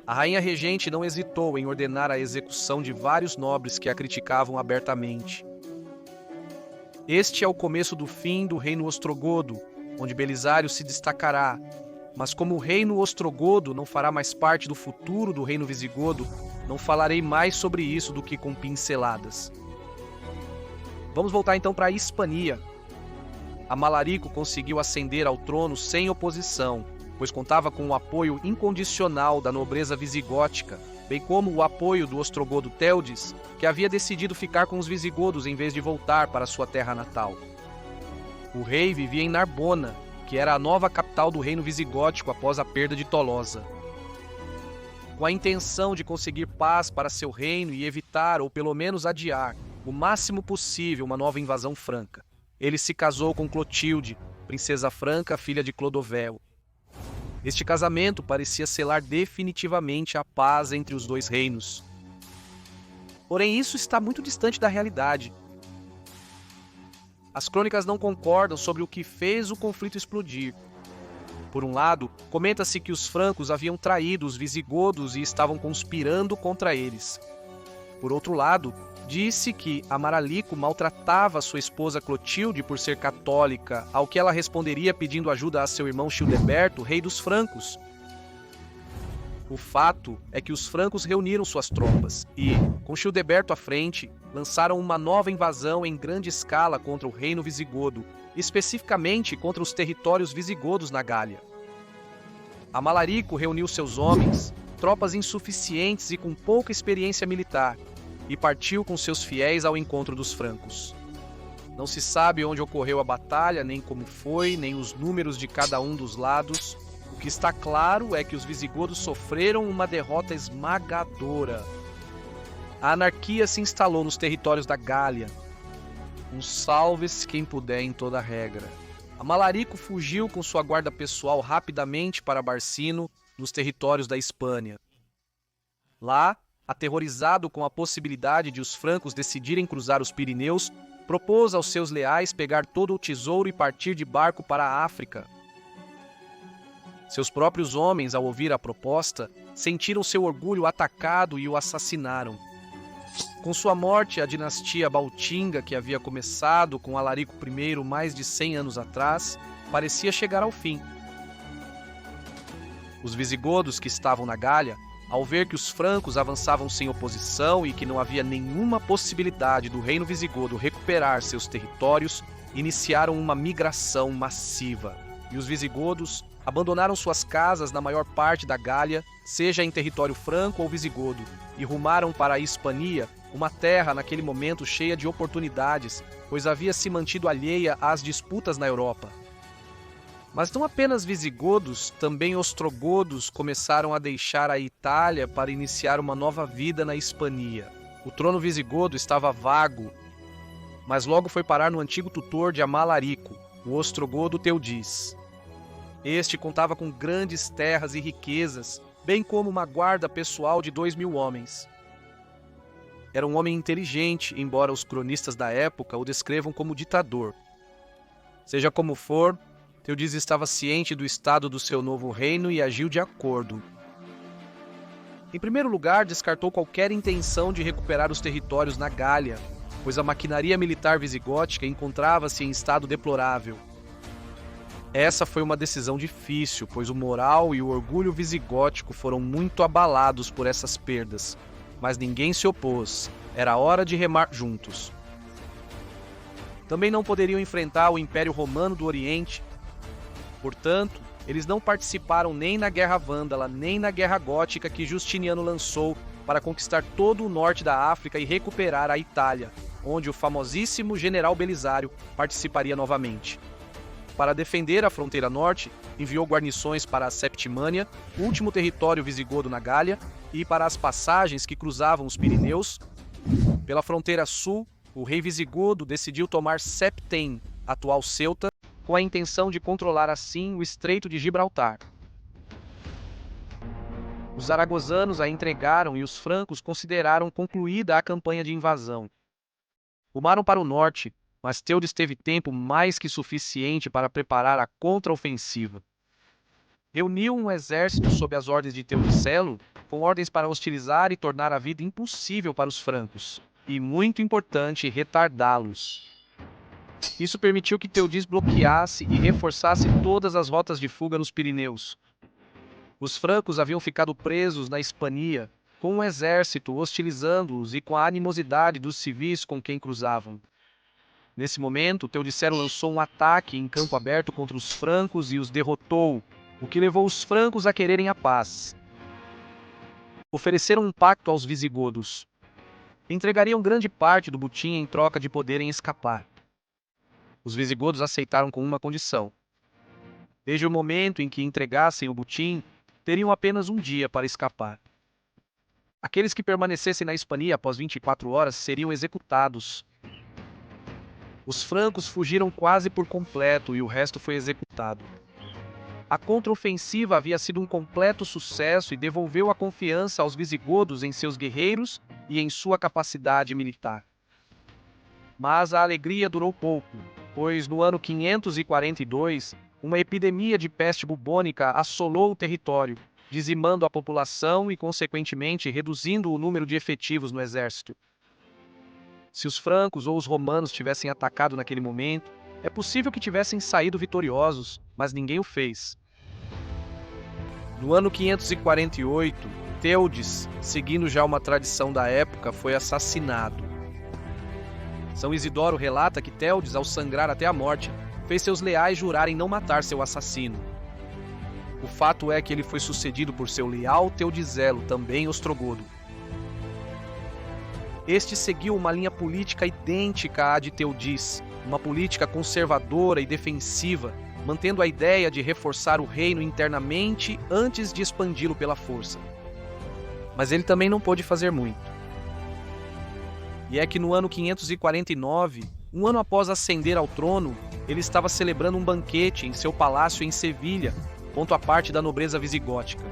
A rainha regente não hesitou em ordenar a execução de vários nobres que a criticavam abertamente. Este é o começo do fim do reino ostrogodo, onde Belisário se destacará. Mas como o reino ostrogodo não fará mais parte do futuro do reino visigodo, não falarei mais sobre isso do que com pinceladas. Vamos voltar então para a Hispania. Amalarico conseguiu ascender ao trono sem oposição, pois contava com o apoio incondicional da nobreza visigótica, bem como o apoio do ostrogodo Teudes, que havia decidido ficar com os visigodos em vez de voltar para sua terra natal. O rei vivia em Narbona, que era a nova capital do reino visigótico após a perda de Tolosa. Com a intenção de conseguir paz para seu reino e evitar, ou pelo menos adiar, o máximo possível uma nova invasão franca, ele se casou com Clotilde, princesa franca, filha de Clodoveo. Este casamento parecia selar definitivamente a paz entre os dois reinos. Porém, isso está muito distante da realidade. As crônicas não concordam sobre o que fez o conflito explodir. Por um lado, comenta-se que os francos haviam traído os visigodos e estavam conspirando contra eles. Por outro lado, disse que Amalarico maltratava sua esposa Clotilde por ser católica, ao que ela responderia pedindo ajuda a seu irmão Childeberto, rei dos francos. O fato é que os francos reuniram suas tropas e, com Childeberto à frente, lançaram uma nova invasão em grande escala contra o reino visigodo, especificamente contra os territórios visigodos na Gália. Amalarico reuniu seus homens, tropas insuficientes e com pouca experiência militar, e partiu com seus fiéis ao encontro dos francos. Não se sabe onde ocorreu a batalha, nem como foi, nem os números de cada um dos lados. O que está claro é que os visigodos sofreram uma derrota esmagadora. A anarquia se instalou nos territórios da Gália. Um salve-se quem puder em toda regra. Amalarico fugiu com sua guarda pessoal rapidamente para Barcino, nos territórios da Hispânia. Lá, aterrorizado com a possibilidade de os francos decidirem cruzar os Pirineus, propôs aos seus leais pegar todo o tesouro e partir de barco para a África. Seus próprios homens, ao ouvir a proposta, sentiram seu orgulho atacado e o assassinaram. Com sua morte, a dinastia Baltinga, que havia começado com Alarico I mais de 100 anos atrás, parecia chegar ao fim. Os visigodos que estavam na Gália, ao ver que os francos avançavam sem oposição e que não havia nenhuma possibilidade do reino visigodo recuperar seus territórios, iniciaram uma migração massiva. E os visigodos abandonaram suas casas na maior parte da Gália, seja em território franco ou visigodo, e rumaram para a Hispania, uma terra naquele momento cheia de oportunidades, pois havia se mantido alheia às disputas na Europa. Mas não apenas visigodos, também ostrogodos começaram a deixar a Itália para iniciar uma nova vida na Hispania. O trono visigodo estava vago, mas logo foi parar no antigo tutor de Amalarico, o ostrogodo Teudis. Este contava com grandes terras e riquezas, bem como uma guarda pessoal de 2.000 homens. Era um homem inteligente, embora os cronistas da época o descrevam como ditador. Seja como for, Teudis estava ciente do estado do seu novo reino e agiu de acordo. Em primeiro lugar, descartou qualquer intenção de recuperar os territórios na Gália, pois a maquinaria militar visigótica encontrava-se em estado deplorável. Essa foi uma decisão difícil, pois o moral e o orgulho visigótico foram muito abalados por essas perdas, mas ninguém se opôs, era hora de remar juntos. Também não poderiam enfrentar o Império Romano do Oriente. Portanto, eles não participaram nem na Guerra Vândala, nem na Guerra Gótica que Justiniano lançou para conquistar todo o norte da África e recuperar a Itália, onde o famosíssimo general Belisário participaria novamente. Para defender a fronteira norte, enviou guarnições para a Septimânia, último território visigodo na Gália, e para as passagens que cruzavam os Pirineus. Pela fronteira sul, o rei visigodo decidiu tomar Septem, atual Ceuta, com a intenção de controlar assim o Estreito de Gibraltar. Os aragosanos a entregaram e os francos consideraram concluída a campanha de invasão. Rumaram para o norte, mas Teudes teve tempo mais que suficiente para preparar a contraofensiva. Reuniu um exército sob as ordens de Teudicelo, com ordens para hostilizar e tornar a vida impossível para os francos, e, muito importante, retardá-los. Isso permitiu que Teudis bloqueasse e reforçasse todas as rotas de fuga nos Pirineus. Os francos haviam ficado presos na Hispania, com um exército hostilizando-os e com a animosidade dos civis com quem cruzavam. Nesse momento, Teudicero lançou um ataque em campo aberto contra os francos e os derrotou, o que levou os francos a quererem a paz. Ofereceram um pacto aos visigodos. Entregariam grande parte do butim em troca de poderem escapar. Os visigodos aceitaram com uma condição. Desde o momento em que entregassem o butim, teriam apenas um dia para escapar. Aqueles que permanecessem na Hispania após 24 horas seriam executados. Os francos fugiram quase por completo e o resto foi executado. A contraofensiva havia sido um completo sucesso e devolveu a confiança aos visigodos em seus guerreiros e em sua capacidade militar. Mas a alegria durou pouco, pois no ano 542, uma epidemia de peste bubônica assolou o território, dizimando a população e, consequentemente, reduzindo o número de efetivos no exército. Se os francos ou os romanos tivessem atacado naquele momento, é possível que tivessem saído vitoriosos, mas ninguém o fez. No ano 548, Teudes, seguindo já uma tradição da época, foi assassinado. São Isidoro relata que Teudes, ao sangrar até a morte, fez seus leais jurarem não matar seu assassino. O fato é que ele foi sucedido por seu leal Teudizelo, também ostrogodo. Este seguiu uma linha política idêntica à de Teudis, uma política conservadora e defensiva, mantendo a ideia de reforçar o reino internamente antes de expandi-lo pela força. Mas ele também não pôde fazer muito. E é que no ano 549, um ano após ascender ao trono, ele estava celebrando um banquete em seu palácio em Sevilha, ponto à parte da nobreza visigótica.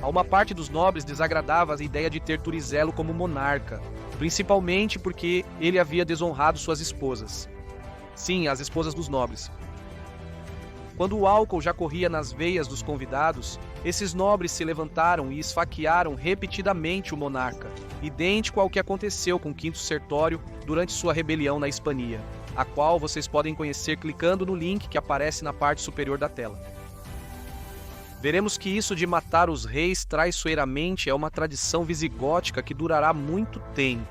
A uma parte dos nobres desagradava a ideia de ter Turizelo como monarca, principalmente porque ele havia desonrado suas esposas. Sim, as esposas dos nobres. Quando o álcool já corria nas veias dos convidados, esses nobres se levantaram e esfaquearam repetidamente o monarca, idêntico ao que aconteceu com Quinto Sertório durante sua rebelião na Hispania, a qual vocês podem conhecer clicando no link que aparece na parte superior da tela. Veremos que isso de matar os reis traiçoeiramente é uma tradição visigótica que durará muito tempo.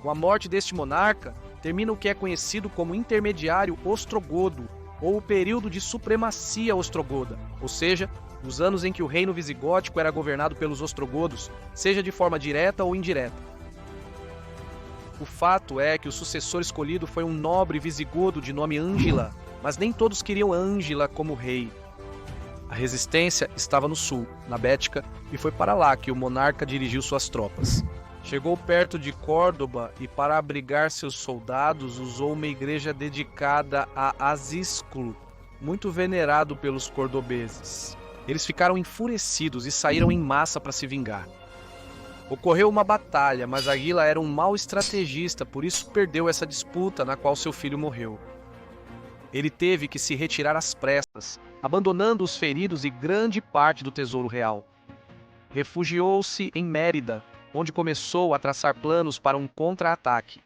Com a morte deste monarca, termina o que é conhecido como intermediário ostrogodo, ou o período de supremacia ostrogoda, ou seja, os anos em que o reino visigótico era governado pelos ostrogodos, seja de forma direta ou indireta. O fato é que o sucessor escolhido foi um nobre visigodo de nome Ângela, mas nem todos queriam Ângela como rei. A resistência estava no sul, na Bética, e foi para lá que o monarca dirigiu suas tropas. Chegou perto de Córdoba e, para abrigar seus soldados, usou uma igreja dedicada a Asísculo, muito venerado pelos cordobeses. Eles ficaram enfurecidos e saíram em massa para se vingar. Ocorreu uma batalha, mas Aguila era um mau estrategista, por isso perdeu essa disputa na qual seu filho morreu. Ele teve que se retirar às pressas, abandonando os feridos e grande parte do tesouro real. Refugiou-se em Mérida, onde começou a traçar planos para um contra-ataque.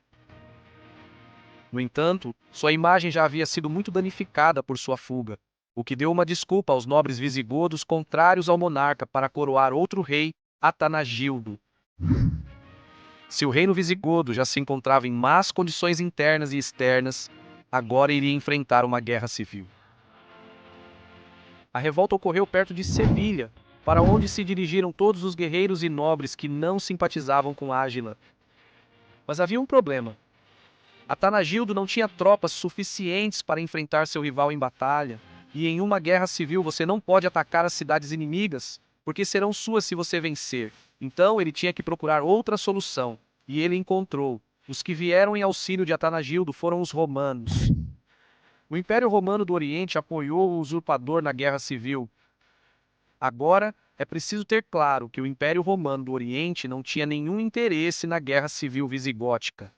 No entanto, sua imagem já havia sido muito danificada por sua fuga, o que deu uma desculpa aos nobres visigodos contrários ao monarca para coroar outro rei, Atanagildo. Se o reino visigodo já se encontrava em más condições internas e externas, agora iria enfrentar uma guerra civil. A revolta ocorreu perto de Sevilha, para onde se dirigiram todos os guerreiros e nobres que não simpatizavam com Ágila. Mas havia um problema. Atanagildo não tinha tropas suficientes para enfrentar seu rival em batalha, e em uma guerra civil você não pode atacar as cidades inimigas, porque serão suas se você vencer. Então ele tinha que procurar outra solução, e ele encontrou. Os que vieram em auxílio de Atanagildo foram os romanos. O Império Romano do Oriente apoiou o usurpador na guerra civil. Agora, é preciso ter claro que o Império Romano do Oriente não tinha nenhum interesse na guerra civil visigótica.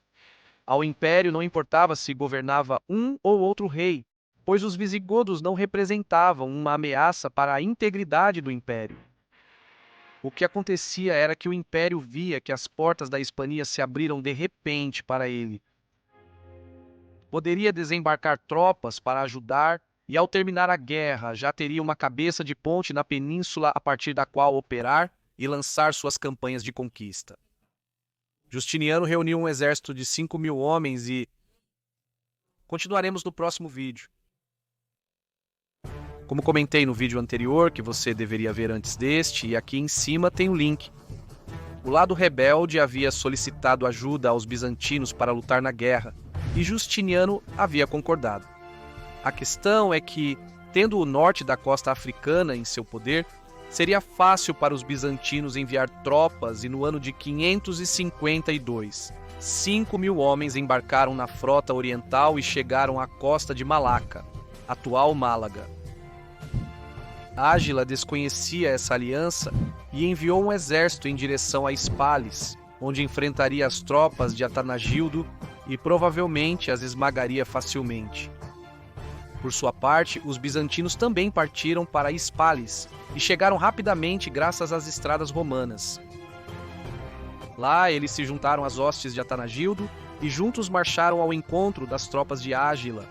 Ao Império não importava se governava um ou outro rei, pois os visigodos não representavam uma ameaça para a integridade do Império. O que acontecia era que o Império via que as portas da Hispania se abriram de repente para ele. poderia desembarcar tropas para ajudar e, ao terminar a guerra, já teria uma cabeça de ponte na península a partir da qual operar e lançar suas campanhas de conquista. Justiniano reuniu um exército de 5.000 homens e... Continuaremos no próximo vídeo. Como comentei no vídeo anterior, que você deveria ver antes deste, e aqui em cima tem o link. O lado rebelde havia solicitado ajuda aos bizantinos para lutar na guerra, e Justiniano havia concordado. A questão é que, tendo o norte da costa africana em seu poder, seria fácil para os bizantinos enviar tropas e no ano de 552, 5.000 homens embarcaram na frota oriental e chegaram à costa de Malaca, atual Málaga. Ágila desconhecia essa aliança e enviou um exército em direção a Spales, onde enfrentaria as tropas de Atanagildo e provavelmente as esmagaria facilmente. Por sua parte, os bizantinos também partiram para Spales e chegaram rapidamente graças às estradas romanas. Lá, eles se juntaram às hostes de Atanagildo e juntos marcharam ao encontro das tropas de Ágila.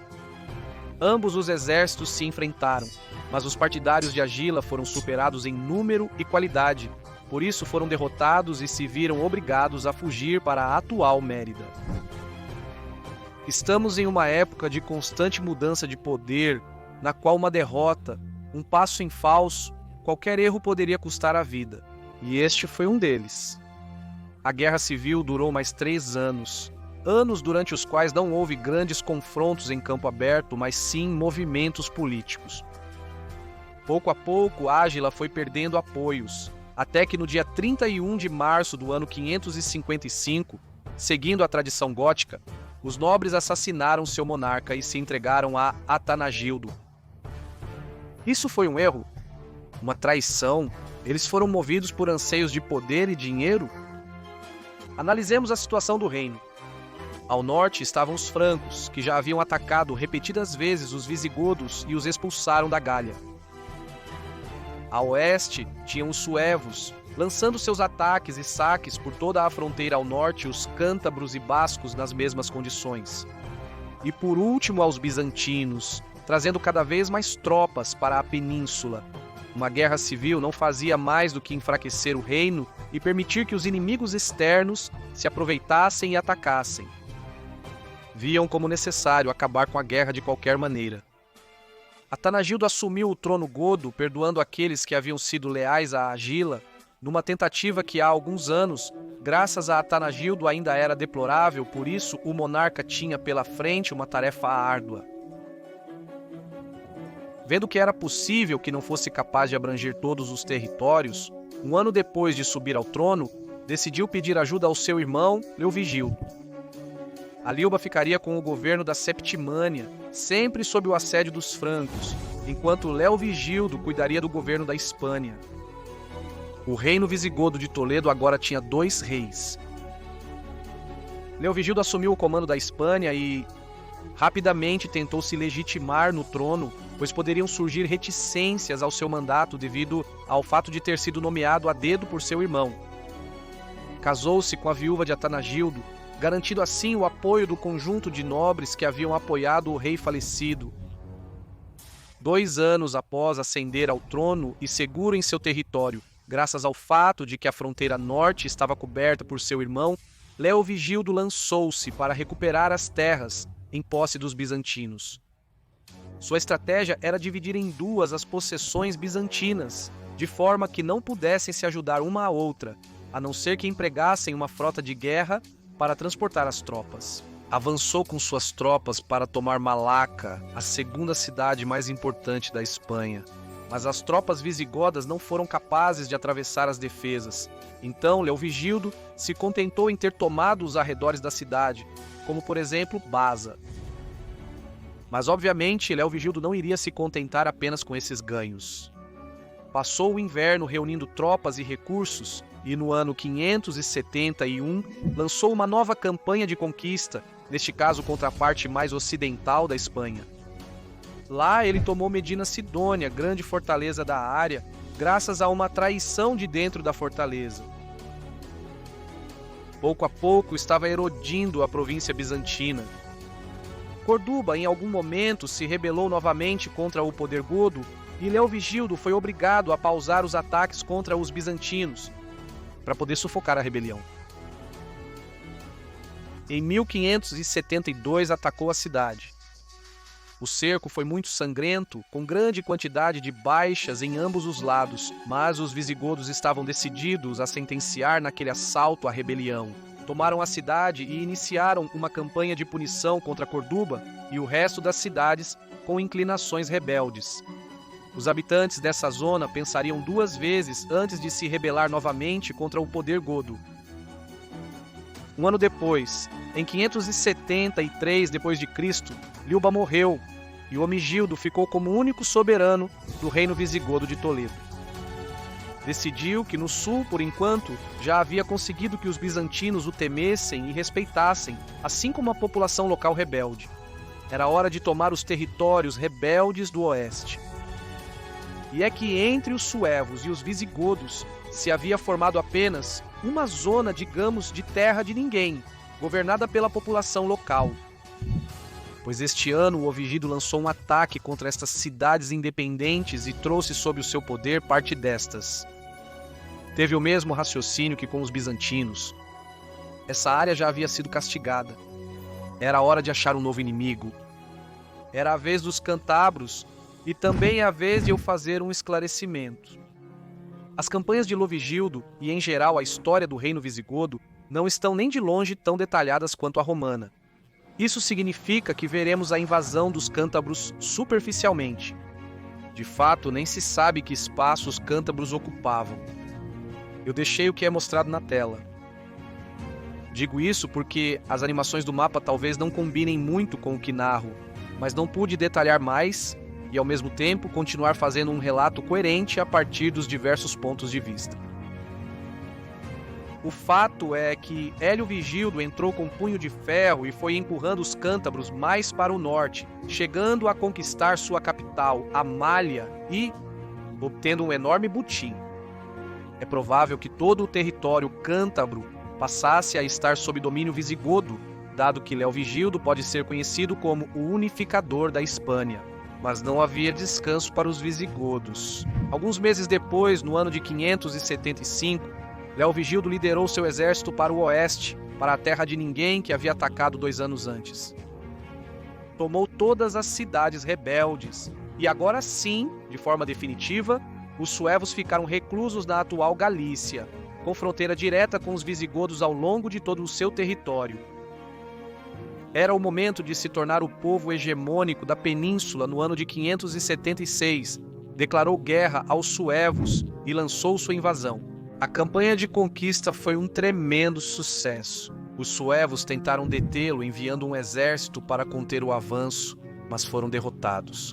Ambos os exércitos se enfrentaram, mas os partidários de Ágila foram superados em número e qualidade, por isso foram derrotados e se viram obrigados a fugir para a atual Mérida. Estamos em uma época de constante mudança de poder, na qual uma derrota, um passo em falso, qualquer erro poderia custar a vida, e este foi um deles. A Guerra Civil durou mais 3 anos, anos durante os quais não houve grandes confrontos em campo aberto, mas sim movimentos políticos. Pouco a pouco, Ágila foi perdendo apoios, até que no dia 31 de março do ano 555, seguindo a tradição gótica, os nobres assassinaram seu monarca e se entregaram a Atanagildo. Isso foi um erro? Uma traição? Eles foram movidos por anseios de poder e dinheiro? Analisemos a situação do reino. Ao norte estavam os francos, que já haviam atacado repetidas vezes os visigodos e os expulsaram da Gália. A oeste tinham os suevos, lançando seus ataques e saques por toda a fronteira ao norte, os cântabros e bascos nas mesmas condições. E por último aos bizantinos, trazendo cada vez mais tropas para a península. Uma guerra civil não fazia mais do que enfraquecer o reino e permitir que os inimigos externos se aproveitassem e atacassem. Viam como necessário acabar com a guerra de qualquer maneira. Atanagildo assumiu o trono godo, perdoando aqueles que haviam sido leais a Ágila, numa tentativa que há alguns anos, graças a Atanagildo, ainda era deplorável, por isso o monarca tinha pela frente uma tarefa árdua. Vendo que era possível que não fosse capaz de abranger todos os territórios, um ano depois de subir ao trono, decidiu pedir ajuda ao seu irmão, Leovigildo. Alíoba ficaria com o governo da Septimânia, sempre sob o assédio dos francos, enquanto Leovigildo cuidaria do governo da Hispânia. O reino visigodo de Toledo agora tinha 2 reis. Leovigildo assumiu o comando da Hispânia e rapidamente tentou se legitimar no trono, pois poderiam surgir reticências ao seu mandato devido ao fato de ter sido nomeado a dedo por seu irmão. Casou-se com a viúva de Atanagildo, garantindo assim o apoio do conjunto de nobres que haviam apoiado o rei falecido. 2 anos após ascender ao trono e seguro em seu território, graças ao fato de que a fronteira norte estava coberta por seu irmão, Leovigildo lançou-se para recuperar as terras em posse dos bizantinos. Sua estratégia era dividir em 2 as possessões bizantinas, de forma que não pudessem se ajudar uma à outra, a não ser que empregassem uma frota de guerra para transportar as tropas. Avançou com suas tropas para tomar Malaca, a 2ª cidade mais importante da Espanha. Mas as tropas visigodas não foram capazes de atravessar as defesas. Então, Leovigildo se contentou em ter tomado os arredores da cidade, como por exemplo Baza. Mas obviamente, Leovigildo não iria se contentar apenas com esses ganhos. Passou o inverno reunindo tropas e recursos e no ano 571 lançou uma nova campanha de conquista, neste caso contra a parte mais ocidental da Espanha. Lá ele tomou Medina Sidônia, grande fortaleza da área, graças a uma traição de dentro da fortaleza. Pouco a pouco estava erodindo a província bizantina. Corduba, em algum momento, se rebelou novamente contra o poder godo e Leovigildo foi obrigado a pausar os ataques contra os bizantinos para poder sufocar a rebelião. Em 1572 atacou a cidade. O cerco foi muito sangrento, com grande quantidade de baixas em ambos os lados, mas os visigodos estavam decididos a sentenciar naquele assalto a rebelião. Tomaram a cidade e iniciaram uma campanha de punição contra Corduba e o resto das cidades com inclinações rebeldes. Os habitantes dessa zona pensariam duas vezes antes de se rebelar novamente contra o poder godo. Um ano depois, em 573 d.C., Lilba morreu e Homigildo ficou como único soberano do reino visigodo de Toledo. Decidiu que no sul, por enquanto, já havia conseguido que os bizantinos o temessem e respeitassem, assim como a população local rebelde. Era hora de tomar os territórios rebeldes do oeste. E é que entre os suevos e os visigodos se havia formado apenas uma zona, digamos, de terra de ninguém, governada pela população local. Pois este ano o Ovigido lançou um ataque contra estas cidades independentes e trouxe sob o seu poder parte destas. Teve o mesmo raciocínio que com os bizantinos. Essa área já havia sido castigada. Era hora de achar um novo inimigo. Era a vez dos cântabros e também a vez de eu fazer um esclarecimento. As campanhas de Leovigildo e, em geral, a história do reino visigodo não estão nem de longe tão detalhadas quanto a romana. Isso significa que veremos a invasão dos cântabros superficialmente. De fato, nem se sabe que espaço os cântabros ocupavam. Eu deixei o que é mostrado na tela. Digo isso porque as animações do mapa talvez não combinem muito com o que narro, mas não pude detalhar mais e, ao mesmo tempo, continuar fazendo um relato coerente a partir dos diversos pontos de vista. O fato é que Leovigildo entrou com punho de ferro e foi empurrando os cântabros mais para o norte, chegando a conquistar sua capital, Amália, e obtendo um enorme butim. É provável que todo o território cântabro passasse a estar sob domínio visigodo, dado que Leovigildo pode ser conhecido como o unificador da Hispânia. Mas não havia descanso para os visigodos. Alguns meses depois, no ano de 575, Leovigildo liderou seu exército para o oeste, para a terra de ninguém que havia atacado 2 anos antes. Tomou todas as cidades rebeldes, e agora sim, de forma definitiva, os suevos ficaram reclusos na atual Galícia, com fronteira direta com os visigodos ao longo de todo o seu território. Era o momento de se tornar o povo hegemônico da península no ano de 576, declarou guerra aos suevos e lançou sua invasão. A campanha de conquista foi um tremendo sucesso. Os suevos tentaram detê-lo enviando um exército para conter o avanço, mas foram derrotados.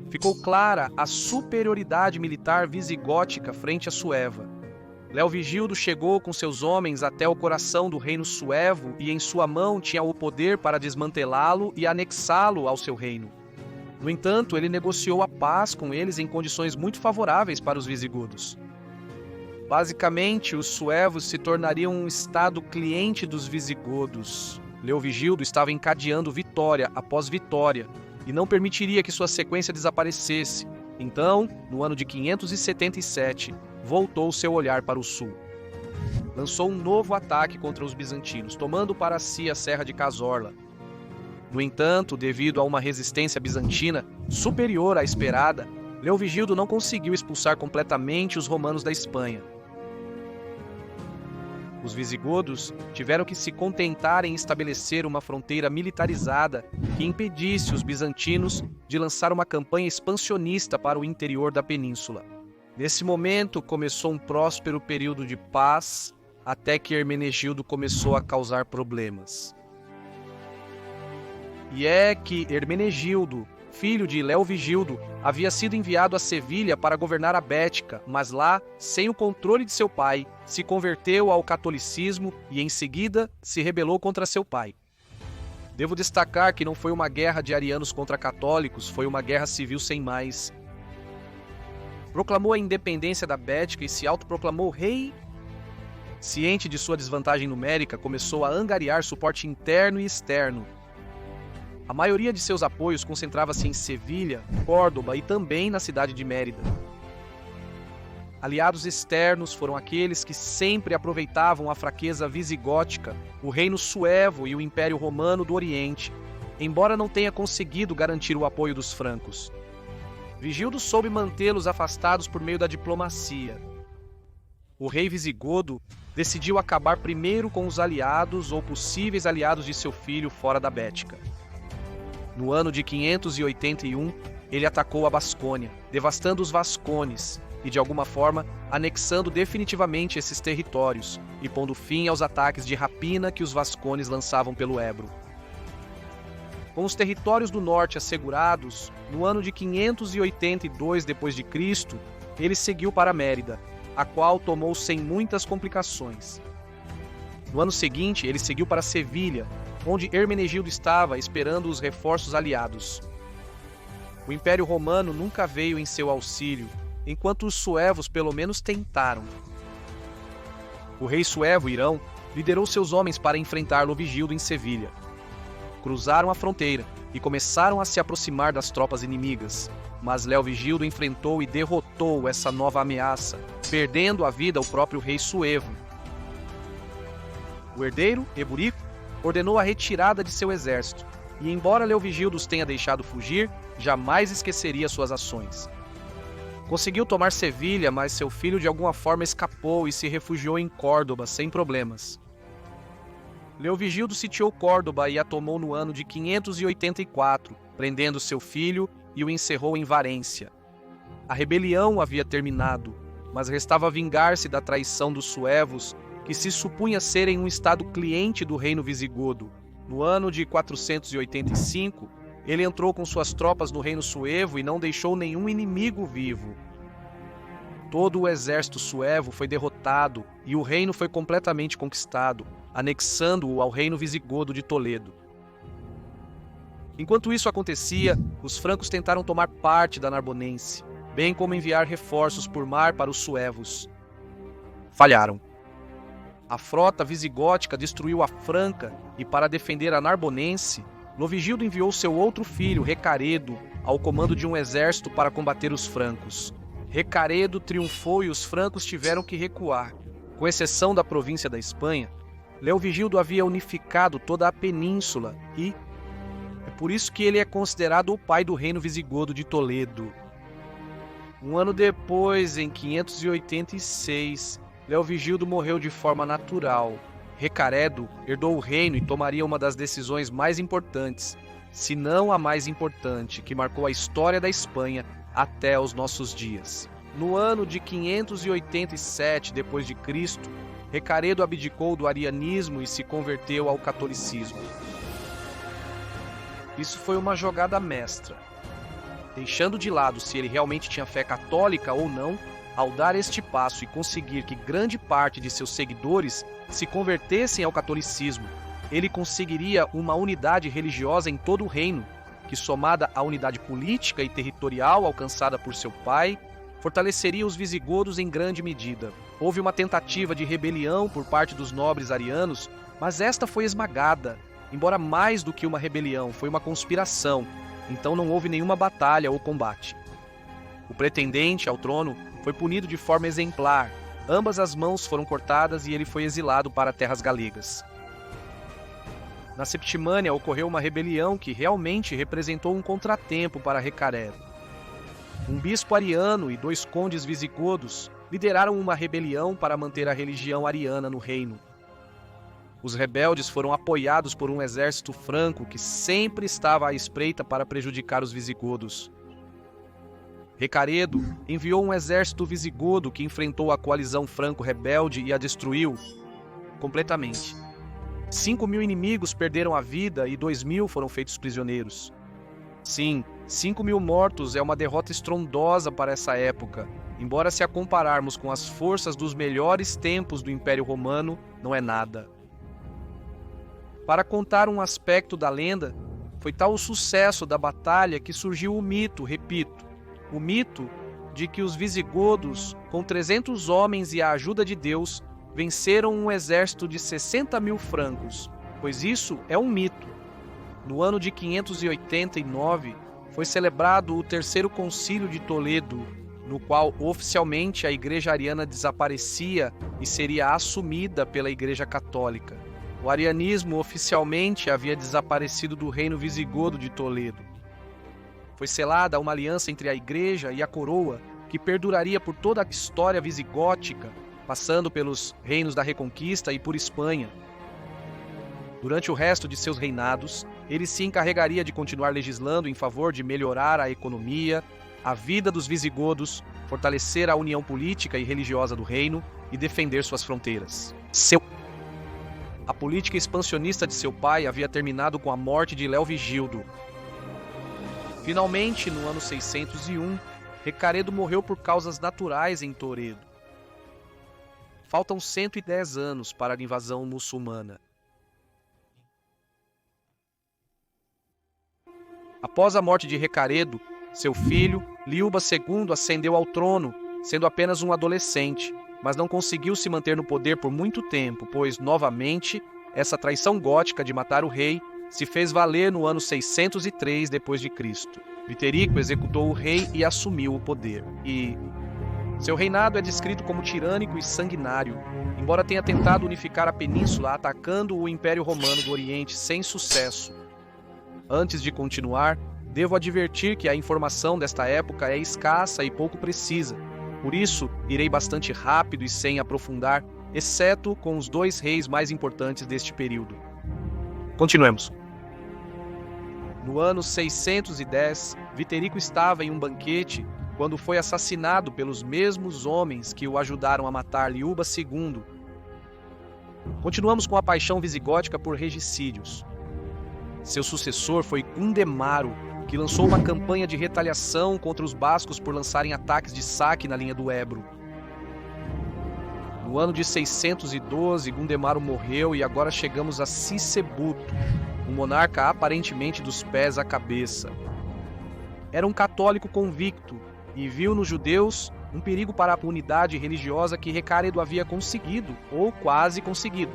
Ficou clara a superioridade militar visigótica frente à sueva. Leovigildo chegou com seus homens até o coração do reino suevo e em sua mão tinha o poder para desmantelá-lo e anexá-lo ao seu reino. No entanto, ele negociou a paz com eles em condições muito favoráveis para os visigodos. Basicamente, os suevos se tornariam um estado cliente dos visigodos. Leovigildo estava encadeando vitória após vitória e não permitiria que sua sequência desaparecesse. Então, no ano de 577, voltou seu olhar para o sul. Lançou um novo ataque contra os bizantinos, tomando para si a Serra de Cazorla. No entanto, devido a uma resistência bizantina superior à esperada, Leovigildo não conseguiu expulsar completamente os romanos da Espanha. Os visigodos tiveram que se contentar em estabelecer uma fronteira militarizada que impedisse os bizantinos de lançar uma campanha expansionista para o interior da península. Nesse momento começou um próspero período de paz, até que Hermenegildo começou a causar problemas. E é que Hermenegildo, filho de Leovigildo, havia sido enviado a Sevilha para governar a Bética, mas lá, sem o controle de seu pai, se converteu ao catolicismo e em seguida se rebelou contra seu pai. Devo destacar que não foi uma guerra de arianos contra católicos, foi uma guerra civil sem mais. Proclamou a independência da Bética e se autoproclamou rei. Ciente de sua desvantagem numérica, começou a angariar suporte interno e externo. A maioria de seus apoios concentrava-se em Sevilha, Córdoba e também na cidade de Mérida. Aliados externos foram aqueles que sempre aproveitavam a fraqueza visigótica, o reino suevo e o Império Romano do Oriente, embora não tenha conseguido garantir o apoio dos francos. Vigildo soube mantê-los afastados por meio da diplomacia. O rei visigodo decidiu acabar primeiro com os aliados ou possíveis aliados de seu filho fora da Bética. No ano de 581, ele atacou a Bascônia, devastando os vascones e, de alguma forma, anexando definitivamente esses territórios e pondo fim aos ataques de rapina que os vascones lançavam pelo Ebro. Com os territórios do norte assegurados, no ano de 582 d.C., ele seguiu para Mérida, a qual tomou sem muitas complicações. No ano seguinte, ele seguiu para Sevilha, onde Hermenegildo estava esperando os reforços aliados. O Império Romano nunca veio em seu auxílio, enquanto os suevos pelo menos tentaram. O rei suevo Irão liderou seus homens para enfrentar Leovigildo em Sevilha. Cruzaram a fronteira e começaram a se aproximar das tropas inimigas, mas Leovigildo enfrentou e derrotou essa nova ameaça, perdendo a vida ao próprio rei suevo. O herdeiro, Eburico, ordenou a retirada de seu exército, e embora Leovigildo os tenha deixado fugir, jamais esqueceria suas ações. Conseguiu tomar Sevilha, mas seu filho de alguma forma escapou e se refugiou em Córdoba sem problemas. Leovigildo sitiou Córdoba e a tomou no ano de 584, prendendo seu filho e o encerrou em Valência. A rebelião havia terminado, mas restava vingar-se da traição dos suevos, que se supunha serem um estado cliente do reino visigodo. No ano de 485, ele entrou com suas tropas no reino suevo e não deixou nenhum inimigo vivo. Todo o exército suevo foi derrotado e o reino foi completamente conquistado, anexando-o ao reino visigodo de Toledo. Enquanto isso acontecia, os francos tentaram tomar parte da Narbonense, bem como enviar reforços por mar para os suevos. Falharam. A frota visigótica destruiu a Franca e, para defender a Narbonense, Leovigildo enviou seu outro filho, Recaredo, ao comando de um exército para combater os francos. Recaredo triunfou e os francos tiveram que recuar. Com exceção da província da Espanha, Leovigildo havia unificado toda a península e é por isso que ele é considerado o pai do reino visigodo de Toledo. Um ano depois, em 586, Leovigildo morreu de forma natural. Recaredo herdou o reino e tomaria uma das decisões mais importantes, se não a mais importante, que marcou a história da Espanha até os nossos dias. No ano de 587 d.C., Recaredo abdicou do arianismo e se converteu ao catolicismo. Isso foi uma jogada mestra. Deixando de lado se ele realmente tinha fé católica ou não, ao dar este passo e conseguir que grande parte de seus seguidores se convertessem ao catolicismo, ele conseguiria uma unidade religiosa em todo o reino, que, somada à unidade política e territorial alcançada por seu pai, fortaleceria os visigodos em grande medida. Houve uma tentativa de rebelião por parte dos nobres arianos, mas esta foi esmagada. Embora mais do que uma rebelião, foi uma conspiração, então não houve nenhuma batalha ou combate. O pretendente ao trono foi punido de forma exemplar. Ambas as mãos foram cortadas e ele foi exilado para terras galegas. Na Septimânia ocorreu uma rebelião que realmente representou um contratempo para Recaredo. Um bispo ariano e 2 condes visigodos lideraram uma rebelião para manter a religião ariana no reino. Os rebeldes foram apoiados por um exército franco que sempre estava à espreita para prejudicar os visigodos. Recaredo enviou um exército visigodo que enfrentou a coalizão franco-rebelde e a destruiu completamente. 5.000 inimigos perderam a vida e 2.000 foram feitos prisioneiros. Sim, 5.000 mortos é uma derrota estrondosa para essa época, embora se a compararmos com as forças dos melhores tempos do Império Romano, não é nada. Para contar um aspecto da lenda, foi tal o sucesso da batalha que surgiu o mito, repito, o mito de que os visigodos, com 300 homens e a ajuda de Deus, venceram um exército de 60.000 francos, pois isso é um mito. No ano de 589, foi celebrado o Terceiro Concílio de Toledo, no qual oficialmente a Igreja Ariana desaparecia e seria assumida pela Igreja Católica. O arianismo oficialmente havia desaparecido do reino visigodo de Toledo. Foi selada uma aliança entre a Igreja e a coroa, que perduraria por toda a história visigótica, passando pelos reinos da Reconquista e por Espanha. Durante o resto de seus reinados, ele se encarregaria de continuar legislando em favor de melhorar a economia, a vida dos visigodos, fortalecer a união política e religiosa do reino e defender suas fronteiras. A política expansionista de seu pai havia terminado com a morte de Leovigildo. Finalmente, no ano 601, Recaredo morreu por causas naturais em Toledo. Faltam 110 anos para a invasão muçulmana. Após a morte de Recaredo, seu filho, Liuba II, ascendeu ao trono, sendo apenas um adolescente, mas não conseguiu se manter no poder por muito tempo, pois, novamente, essa traição gótica de matar o rei se fez valer no ano 603 d.C. Viterico executou o rei e assumiu o poder. Seu reinado é descrito como tirânico e sanguinário, embora tenha tentado unificar a península atacando o Império Romano do Oriente sem sucesso. Antes de continuar, devo advertir que a informação desta época é escassa e pouco precisa. Por isso, irei bastante rápido e sem aprofundar, exceto com os dois reis mais importantes deste período. Continuemos. No ano 610, Viterico estava em um banquete quando foi assassinado pelos mesmos homens que o ajudaram a matar Liuba II. Continuamos com a paixão visigótica por regicídios. Seu sucessor foi Gundemaro, que lançou uma campanha de retaliação contra os bascos por lançarem ataques de saque na linha do Ebro. No ano de 612, Gundemaro morreu e agora chegamos a Sisebuto, um monarca aparentemente dos pés à cabeça. Era um católico convicto e viu nos judeus um perigo para a unidade religiosa que Recaredo havia conseguido, ou quase conseguido.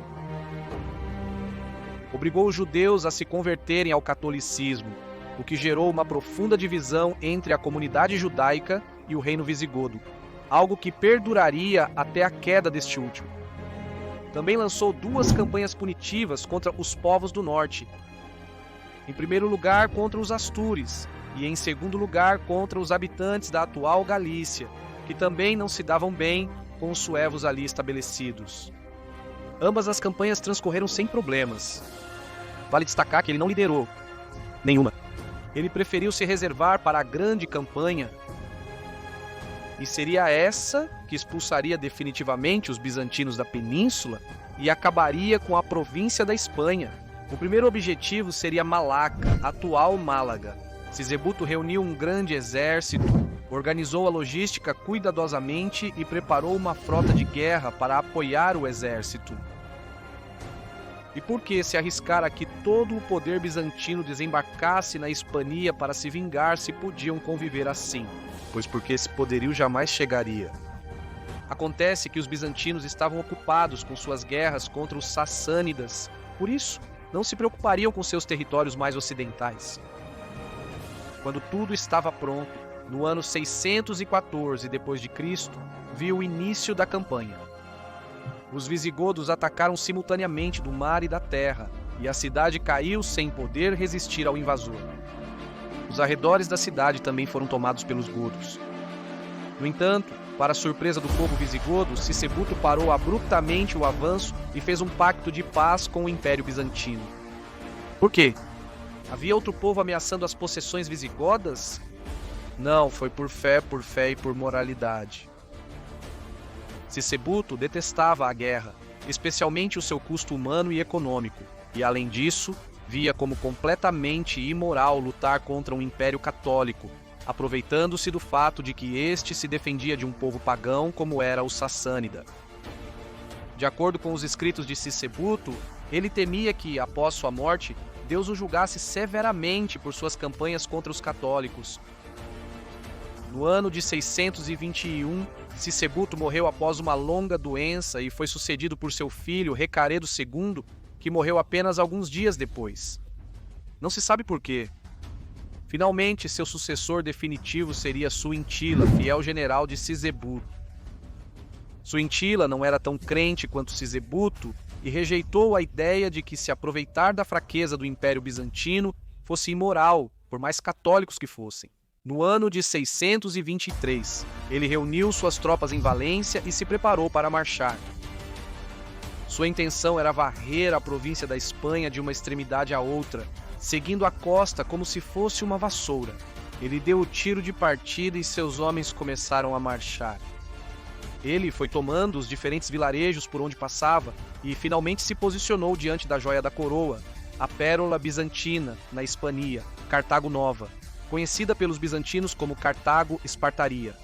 Obrigou os judeus a se converterem ao catolicismo, o que gerou uma profunda divisão entre a comunidade judaica e o reino visigodo, algo que perduraria até a queda deste último. Também lançou duas campanhas punitivas contra os povos do norte. Em primeiro lugar, contra os Astures, e em segundo lugar, contra os habitantes da atual Galícia, que também não se davam bem com os suevos ali estabelecidos. Ambas as campanhas transcorreram sem problemas. Vale destacar que ele não liderou nenhuma. Ele preferiu se reservar para a grande campanha, e seria essa que expulsaria definitivamente os bizantinos da península e acabaria com a província da Espanha. O primeiro objetivo seria Malaca, atual Málaga. Sisebuto reuniu um grande exército, organizou a logística cuidadosamente e preparou uma frota de guerra para apoiar o exército. E por que se arriscar que todo o poder bizantino desembarcasse na Hispania para se vingar se podiam conviver assim? Pois porque esse poderio jamais chegaria. Acontece que os bizantinos estavam ocupados com suas guerras contra os sassânidas, por isso não se preocupariam com seus territórios mais ocidentais. Quando tudo estava pronto, no ano 614 d.C., viu o início da campanha. Os visigodos atacaram simultaneamente do mar e da terra, e a cidade caiu sem poder resistir ao invasor. Os arredores da cidade também foram tomados pelos godos. No entanto, para a surpresa do povo visigodo, Sisebuto parou abruptamente o avanço e fez um pacto de paz com o Império Bizantino. Por quê? Havia outro povo ameaçando as possessões visigodas? Não, foi por fé e por moralidade. Sisebuto detestava a guerra, especialmente o seu custo humano e econômico, e além disso, via como completamente imoral lutar contra um império católico, aproveitando-se do fato de que este se defendia de um povo pagão como era o Sassânida. De acordo com os escritos de Sisebuto, ele temia que, após sua morte, Deus o julgasse severamente por suas campanhas contra os católicos. No ano de 621, Sisebuto morreu após uma longa doença e foi sucedido por seu filho Recaredo II, que morreu apenas alguns dias depois. Não se sabe por quê. Finalmente, seu sucessor definitivo seria Suintila, fiel general de Sisebuto. Suintila não era tão crente quanto Sisebuto e rejeitou a ideia de que se aproveitar da fraqueza do Império Bizantino fosse imoral, por mais católicos que fossem. No ano de 623, ele reuniu suas tropas em Valência e se preparou para marchar. Sua intenção era varrer a província da Espanha de uma extremidade à outra, seguindo a costa como se fosse uma vassoura. Ele deu o tiro de partida e seus homens começaram a marchar. Ele foi tomando os diferentes vilarejos por onde passava e finalmente se posicionou diante da joia da coroa, a Pérola Bizantina, na Hispania, Cartago Nova, conhecida pelos bizantinos como Cartago Espartaria.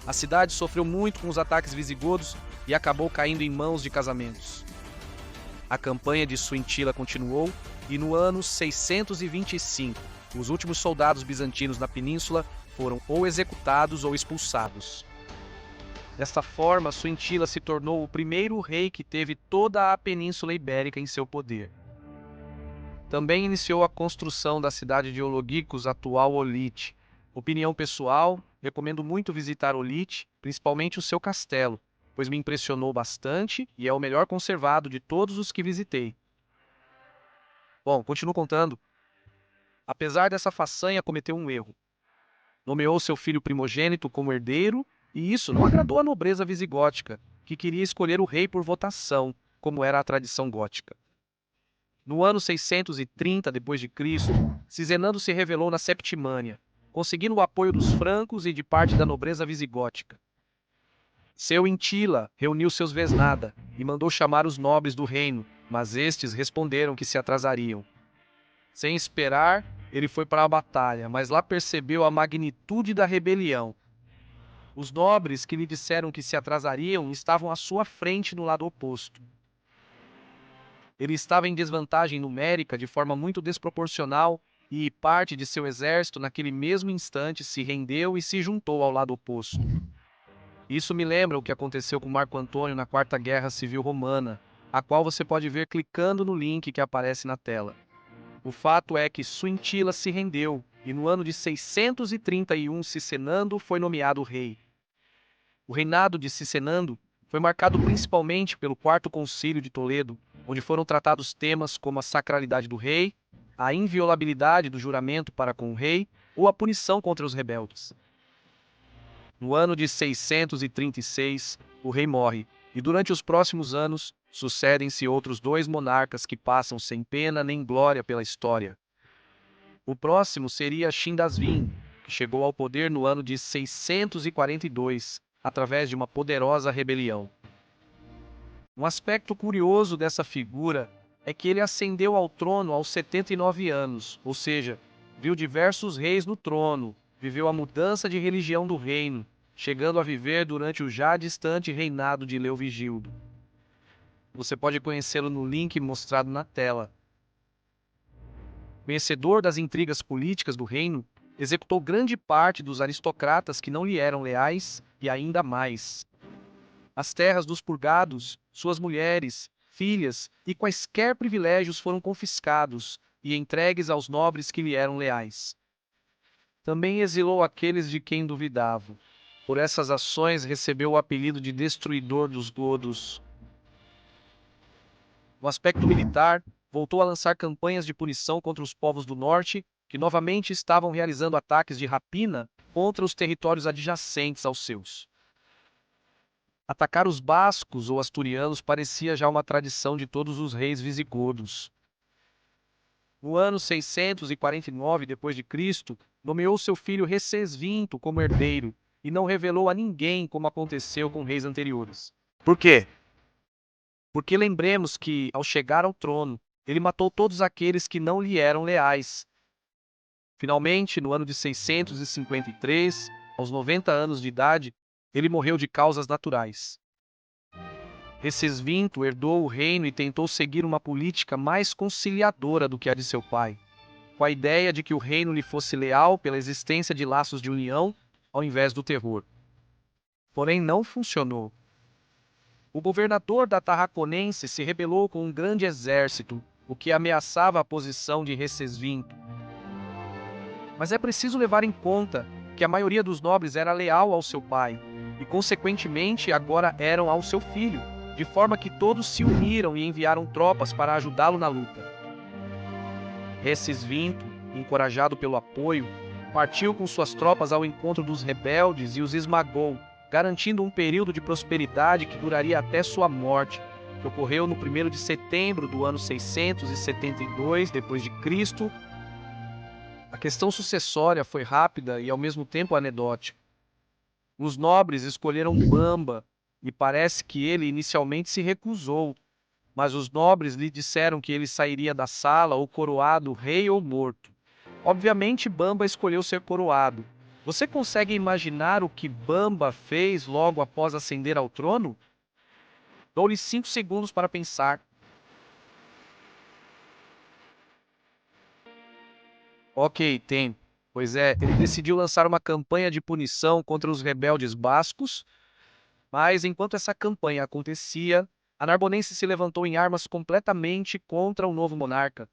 A cidade sofreu muito com os ataques visigodos e acabou caindo em mãos de casamentos. A campanha de Suintila continuou e no ano 625, os últimos soldados bizantinos na península foram ou executados ou expulsados. Desta forma, Suintila se tornou o primeiro rei que teve toda a Península Ibérica em seu poder. Também iniciou a construção da cidade de Ologicos, atual Olite. Opinião pessoal, recomendo muito visitar Olite, principalmente o seu castelo, pois me impressionou bastante e é o melhor conservado de todos os que visitei. Bom, continuo contando. Apesar dessa façanha, cometeu um erro. Nomeou seu filho primogênito como herdeiro, e isso não agradou a nobreza visigótica, que queria escolher o rei por votação, como era a tradição gótica. No ano 630 d.C., Cisenando se revelou na Septimânia, conseguindo o apoio dos francos e de parte da nobreza visigótica. Seu Intila reuniu seus Vesnada e mandou chamar os nobres do reino, mas estes responderam que se atrasariam. Sem esperar, ele foi para a batalha, mas lá percebeu a magnitude da rebelião. Os nobres que lhe disseram que se atrasariam estavam à sua frente no lado oposto. Ele estava em desvantagem numérica de forma muito desproporcional e parte de seu exército naquele mesmo instante se rendeu e se juntou ao lado oposto. Isso me lembra o que aconteceu com Marco Antônio na Quarta Guerra Civil Romana, a qual você pode ver clicando no link que aparece na tela. O fato é que Suintila se rendeu e no ano de 631 Cicenando foi nomeado rei. O reinado de Cicenando foi marcado principalmente pelo Quarto Concílio de Toledo, onde foram tratados temas como a sacralidade do rei, a inviolabilidade do juramento para com o rei ou a punição contra os rebeldes. No ano de 636, o rei morre, e durante os próximos anos, sucedem-se outros dois monarcas que passam sem pena nem glória pela história. O próximo seria Shindasvin, que chegou ao poder no ano de 642, através de uma poderosa rebelião. Um aspecto curioso dessa figura é que ele ascendeu ao trono aos 79 anos, ou seja, viu diversos reis no trono, viveu a mudança de religião do reino, chegando a viver durante o já distante reinado de Leovigildo. Você pode conhecê-lo no link mostrado na tela. Conhecedor das intrigas políticas do reino, executou grande parte dos aristocratas que não lhe eram leais e ainda mais. As terras dos purgados, suas mulheres, filhas e quaisquer privilégios foram confiscados e entregues aos nobres que lhe eram leais. Também exilou aqueles de quem duvidava. Por essas ações recebeu o apelido de Destruidor dos Godos. No aspecto militar, voltou a lançar campanhas de punição contra os povos do norte, que novamente estavam realizando ataques de rapina contra os territórios adjacentes aos seus. Atacar os bascos ou asturianos parecia já uma tradição de todos os reis visigodos. No ano 649 d.C., nomeou seu filho Recesvinto como herdeiro e não revelou a ninguém como aconteceu com reis anteriores. Por quê? Porque lembremos que, ao chegar ao trono, ele matou todos aqueles que não lhe eram leais. Finalmente, no ano de 653, aos 90 anos de idade, ele morreu de causas naturais. Recesvinto herdou o reino e tentou seguir uma política mais conciliadora do que a de seu pai, com a ideia de que o reino lhe fosse leal pela existência de laços de união, ao invés do terror. Porém, não funcionou. O governador da Tarraconense se rebelou com um grande exército, o que ameaçava a posição de Recesvinto. Mas é preciso levar em conta que a maioria dos nobres era leal ao seu pai, e consequentemente agora eram ao seu filho, de forma que todos se uniram e enviaram tropas para ajudá-lo na luta. Recesvinto, encorajado pelo apoio, partiu com suas tropas ao encontro dos rebeldes e os esmagou, garantindo um período de prosperidade que duraria até sua morte, que ocorreu no 1º de setembro do ano 672 d.C. A questão sucessória foi rápida e ao mesmo tempo anedótica. Os nobres escolheram Bamba e parece que ele inicialmente se recusou, mas os nobres lhe disseram que ele sairia da sala ou coroado rei ou morto. Obviamente Bamba escolheu ser coroado. Você consegue imaginar o que Bamba fez logo após ascender ao trono? Dou-lhe 5 segundos para pensar. Ok, tempo. Pois é, ele decidiu lançar uma campanha de punição contra os rebeldes bascos, mas enquanto essa campanha acontecia, a Narbonense se levantou em armas completamente contra o novo monarca.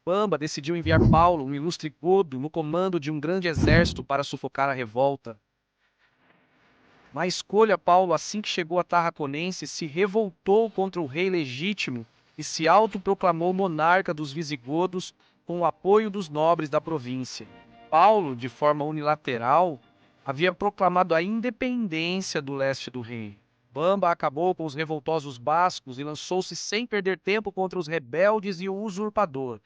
Bamba decidiu enviar Paulo, um ilustre godo, no comando de um grande exército para sufocar a revolta. Na escolha, Paulo, assim que chegou a Tarraconense, se revoltou contra o rei legítimo e se autoproclamou monarca dos visigodos com o apoio dos nobres da província. Paulo, de forma unilateral, havia proclamado a independência do leste do rei. Bamba acabou com os revoltosos bascos e lançou-se sem perder tempo contra os rebeldes e o usurpador.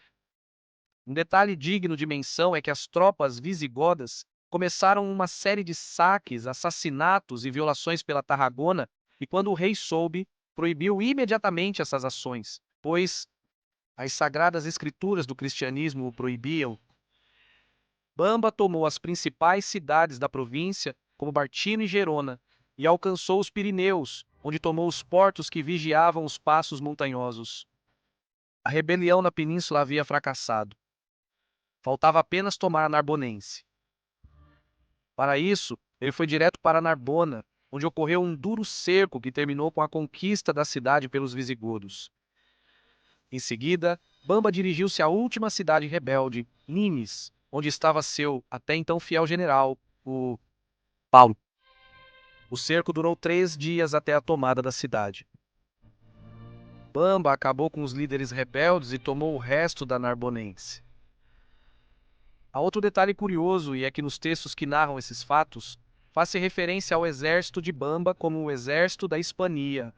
Um detalhe digno de menção é que as tropas visigodas começaram uma série de saques, assassinatos e violações pela Tarragona, e quando o rei soube, proibiu imediatamente essas ações, pois as sagradas escrituras do cristianismo o proibiam. Bamba tomou as principais cidades da província, como Bartino e Gerona, e alcançou os Pirineus, onde tomou os portos que vigiavam os passos montanhosos. A rebelião na península havia fracassado. Faltava apenas tomar a Narbonense. Para isso, ele foi direto para Narbona, onde ocorreu um duro cerco que terminou com a conquista da cidade pelos visigodos. Em seguida, Bamba dirigiu-se à última cidade rebelde, Nimes, onde estava seu até então fiel general, o Paulo. O cerco durou 3 dias até a tomada da cidade. Bamba acabou com os líderes rebeldes e tomou o resto da Narbonense. Há outro detalhe curioso, e é que nos textos que narram esses fatos, faz-se referência ao exército de Bamba como o exército da Hispania,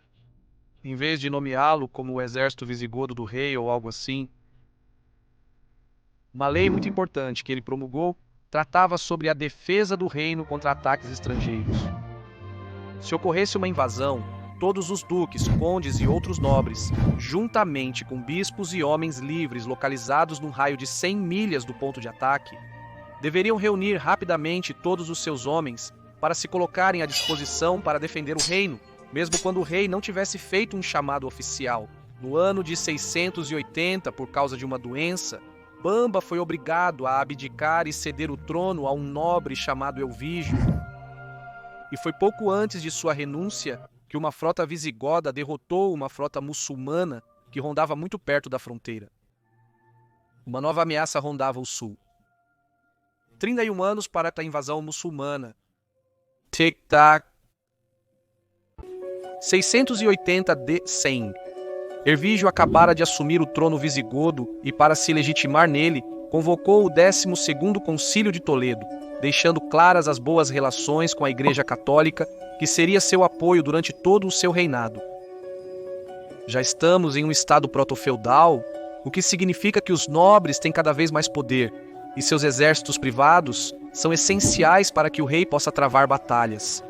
em vez de nomeá-lo como o exército visigodo do rei ou algo assim. Uma lei muito importante que ele promulgou tratava sobre a defesa do reino contra ataques estrangeiros. Se ocorresse uma invasão, todos os duques, condes e outros nobres, juntamente com bispos e homens livres localizados num raio de 100 milhas do ponto de ataque, deveriam reunir rapidamente todos os seus homens para se colocarem à disposição para defender o reino, mesmo quando o rei não tivesse feito um chamado oficial. No ano de 680, por causa de uma doença, Bamba foi obrigado a abdicar e ceder o trono a um nobre chamado Elvígio. E foi pouco antes de sua renúncia que uma frota visigoda derrotou uma frota muçulmana que rondava muito perto da fronteira. Uma nova ameaça rondava o sul. 31 anos para a invasão muçulmana. Tic-tac. 680 d-100. Hervígio acabara de assumir o trono visigodo e, para se legitimar nele, convocou o 12º Concílio de Toledo, deixando claras as boas relações com a Igreja Católica, que seria seu apoio durante todo o seu reinado. Já estamos em um estado proto-feudal, o que significa que os nobres têm cada vez mais poder, e seus exércitos privados são essenciais para que o rei possa travar batalhas.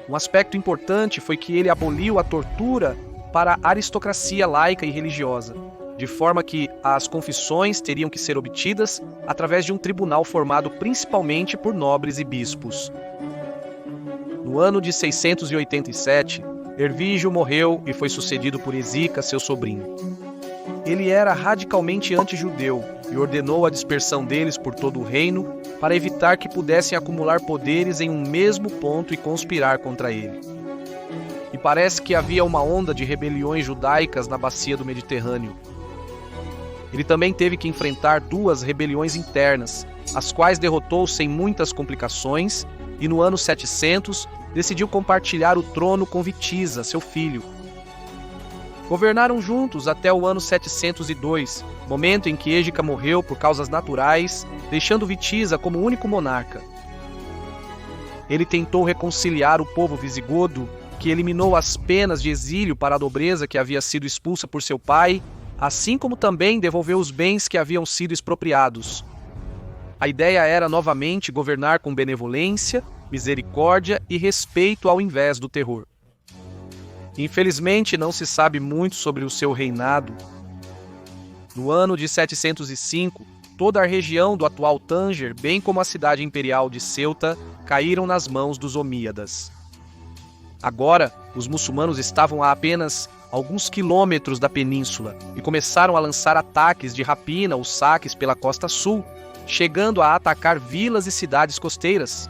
Um aspecto importante foi que ele aboliu a tortura para a aristocracia laica e religiosa, de forma que as confissões teriam que ser obtidas através de um tribunal formado principalmente por nobres e bispos. No ano de 687, Hervígio morreu e foi sucedido por Esica, seu sobrinho. Ele era radicalmente anti-judeu e ordenou a dispersão deles por todo o reino para evitar que pudessem acumular poderes em um mesmo ponto e conspirar contra ele. E parece que havia uma onda de rebeliões judaicas na bacia do Mediterrâneo. Ele também teve que enfrentar duas rebeliões internas, as quais derrotou sem muitas complicações, e no ano 700 decidiu compartilhar o trono com Witiza, seu filho. Governaram juntos até o ano 702, momento em que Égica morreu por causas naturais, deixando Witiza como único monarca. Ele tentou reconciliar o povo visigodo, que eliminou as penas de exílio para a nobreza que havia sido expulsa por seu pai, assim como também devolveu os bens que haviam sido expropriados. A ideia era novamente governar com benevolência, misericórdia e respeito ao invés do terror. Infelizmente, não se sabe muito sobre o seu reinado. No ano de 705, toda a região do atual Tânger, bem como a cidade imperial de Ceuta, caíram nas mãos dos Omíadas. Agora, os muçulmanos estavam a apenas alguns quilômetros da península e começaram a lançar ataques de rapina ou saques pela costa sul, chegando a atacar vilas e cidades costeiras.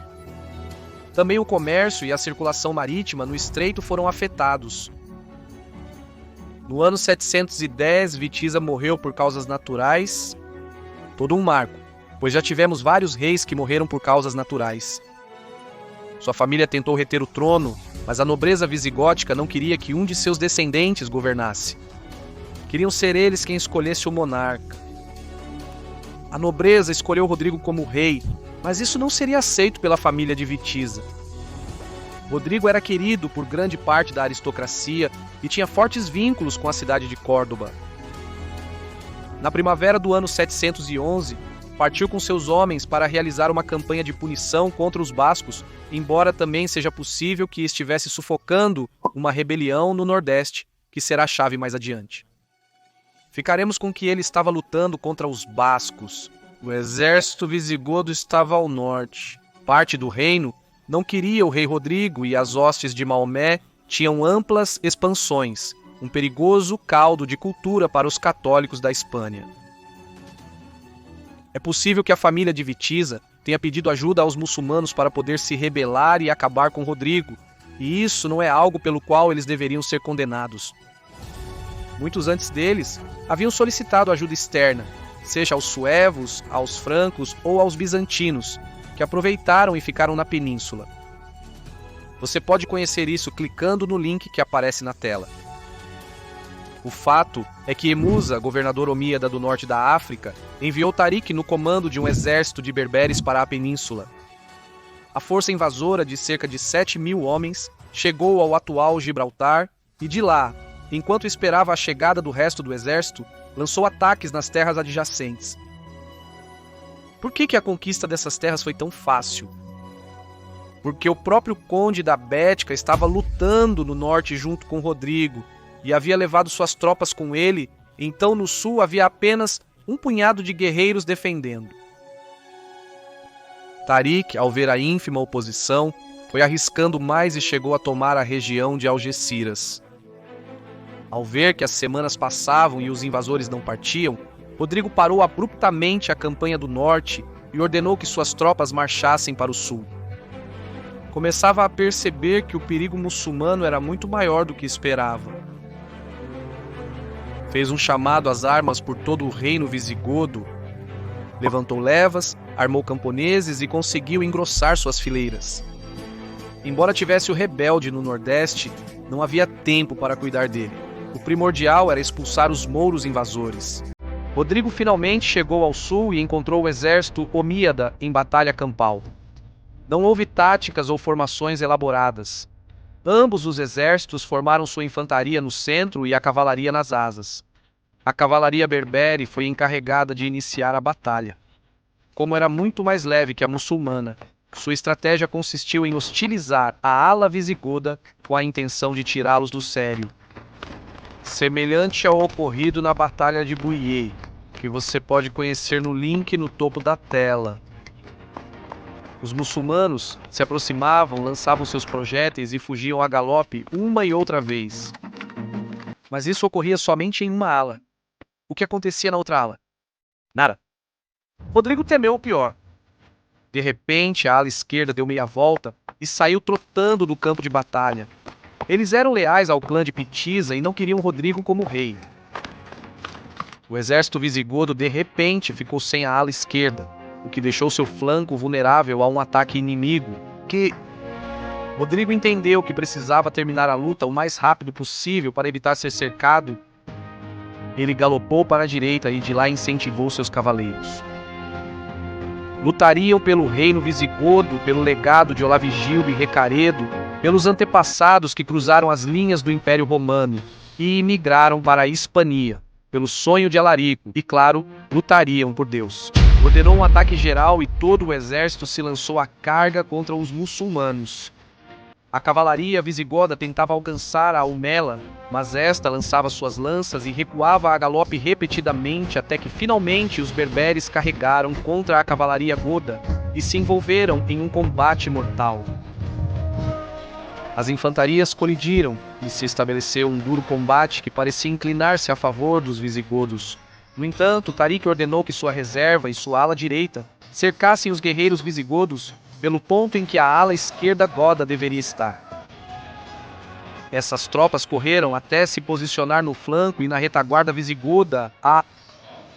Também o comércio e a circulação marítima no estreito foram afetados. No ano 710, Witiza morreu por causas naturais. Todo um marco, pois já tivemos vários reis que morreram por causas naturais. Sua família tentou reter o trono, mas a nobreza visigótica não queria que um de seus descendentes governasse. Queriam ser eles quem escolhesse o monarca. A nobreza escolheu Rodrigo como rei, mas isso não seria aceito pela família de Witiza. Rodrigo era querido por grande parte da aristocracia e tinha fortes vínculos com a cidade de Córdoba. Na primavera do ano 711, partiu com seus homens para realizar uma campanha de punição contra os bascos, embora também seja possível que estivesse sufocando uma rebelião no Nordeste, que será a chave mais adiante. Ficaremos com que ele estava lutando contra os bascos. O exército visigodo estava ao norte. Parte do reino não queria o rei Rodrigo e as hostes de Maomé tinham amplas expansões, um perigoso caldo de cultura para os católicos da Espanha. É possível que a família de Witiza tenha pedido ajuda aos muçulmanos para poder se rebelar e acabar com Rodrigo, e isso não é algo pelo qual eles deveriam ser condenados. Muitos antes deles haviam solicitado ajuda externa, seja aos suevos, aos francos ou aos bizantinos, que aproveitaram e ficaram na península. Você pode conhecer isso clicando no link que aparece na tela. O fato é que Emusa, governador omíada do norte da África, enviou Tarik no comando de um exército de berberes para a península. A força invasora de cerca de 7.000 homens chegou ao atual Gibraltar e de lá, enquanto esperava a chegada do resto do exército, lançou ataques nas terras adjacentes. Por que a conquista dessas terras foi tão fácil? Porque o próprio conde da Bética estava lutando no norte junto com Rodrigo e havia levado suas tropas com ele, então no sul havia apenas um punhado de guerreiros defendendo. Tarik, ao ver a ínfima oposição, foi arriscando mais e chegou a tomar a região de Algeciras. Ao ver que as semanas passavam e os invasores não partiam, Rodrigo parou abruptamente a campanha do norte e ordenou que suas tropas marchassem para o sul. Começava a perceber que o perigo muçulmano era muito maior do que esperava. Fez um chamado às armas por todo o reino visigodo, levantou levas, armou camponeses e conseguiu engrossar suas fileiras. Embora tivesse o rebelde no Nordeste, não havia tempo para cuidar dele. O primordial era expulsar os mouros invasores. Rodrigo finalmente chegou ao sul e encontrou o exército omíada em batalha campal. Não houve táticas ou formações elaboradas. Ambos os exércitos formaram sua infantaria no centro e a cavalaria nas asas. A cavalaria berbere foi encarregada de iniciar a batalha. Como era muito mais leve que a muçulmana, sua estratégia consistiu em hostilizar a ala visigoda com a intenção de tirá-los do sério. Semelhante ao ocorrido na Batalha de Bouillé, que você pode conhecer no link no topo da tela. Os muçulmanos se aproximavam, lançavam seus projéteis e fugiam a galope uma e outra vez. Mas isso ocorria somente em uma ala. O que acontecia na outra ala? Nada. Rodrigo temeu o pior. De repente, a ala esquerda deu meia volta e saiu trotando do campo de batalha. Eles eram leais ao clã de Pitiza e não queriam Rodrigo como rei. O exército visigodo de repente ficou sem a ala esquerda, o que deixou seu flanco vulnerável a um ataque inimigo, que Rodrigo entendeu que precisava terminar a luta o mais rápido possível para evitar ser cercado. Ele galopou para a direita e de lá incentivou seus cavaleiros. Lutariam pelo reino visigodo, pelo legado de Olavigildo e Recaredo, pelos antepassados que cruzaram as linhas do Império Romano e migraram para a Hispania, pelo sonho de Alarico e, claro, lutariam por Deus. Ordenou um ataque geral e todo o exército se lançou à carga contra os muçulmanos. A cavalaria visigoda tentava alcançar a Umela, mas esta lançava suas lanças e recuava a galope repetidamente até que finalmente os berberes carregaram contra a cavalaria goda e se envolveram em um combate mortal. As infantarias colidiram e se estabeleceu um duro combate que parecia inclinar-se a favor dos visigodos. No entanto, Tarik ordenou que sua reserva e sua ala direita cercassem os guerreiros visigodos pelo ponto em que a ala esquerda goda deveria estar. Essas tropas correram até se posicionar no flanco e na retaguarda visigoda,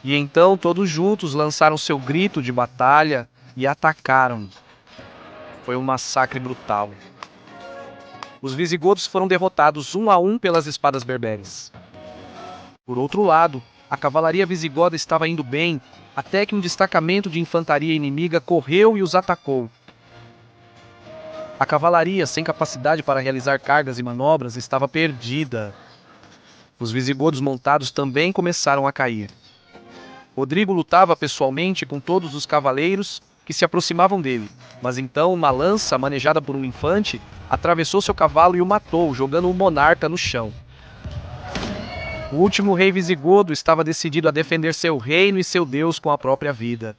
e então todos juntos lançaram seu grito de batalha e atacaram. Foi um massacre brutal. Os visigodos foram derrotados 1 a 1 pelas espadas berberes. Por outro lado, a cavalaria visigoda estava indo bem, até que um destacamento de infantaria inimiga correu e os atacou. A cavalaria, sem capacidade para realizar cargas e manobras, estava perdida. Os visigodos montados também começaram a cair. Rodrigo lutava pessoalmente com todos os cavaleiros que se aproximavam dele, mas então uma lança, manejada por um infante, atravessou seu cavalo e o matou, jogando o monarca no chão. O último rei visigodo estava decidido a defender seu reino e seu Deus com a própria vida.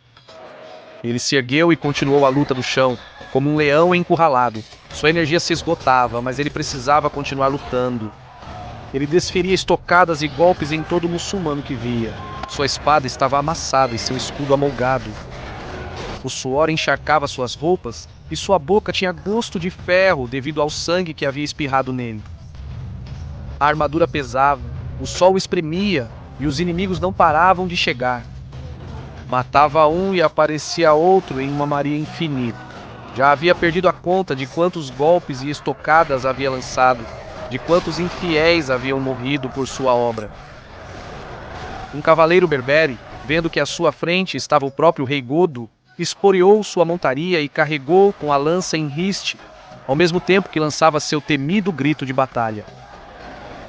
Ele se ergueu e continuou a luta no chão, como um leão encurralado. Sua energia se esgotava, mas ele precisava continuar lutando. Ele desferia estocadas e golpes em todo muçulmano que via. Sua espada estava amassada e seu escudo amolgado. O suor encharcava suas roupas e sua boca tinha gosto de ferro devido ao sangue que havia espirrado nele. A armadura pesava, o sol espremia e os inimigos não paravam de chegar. Matava um e aparecia outro em uma maria infinita. Já havia perdido a conta de quantos golpes e estocadas havia lançado, de quantos infiéis haviam morrido por sua obra. Um cavaleiro berbere, vendo que à sua frente estava o próprio rei Godo, esporeou sua montaria e carregou com a lança em riste, ao mesmo tempo que lançava seu temido grito de batalha.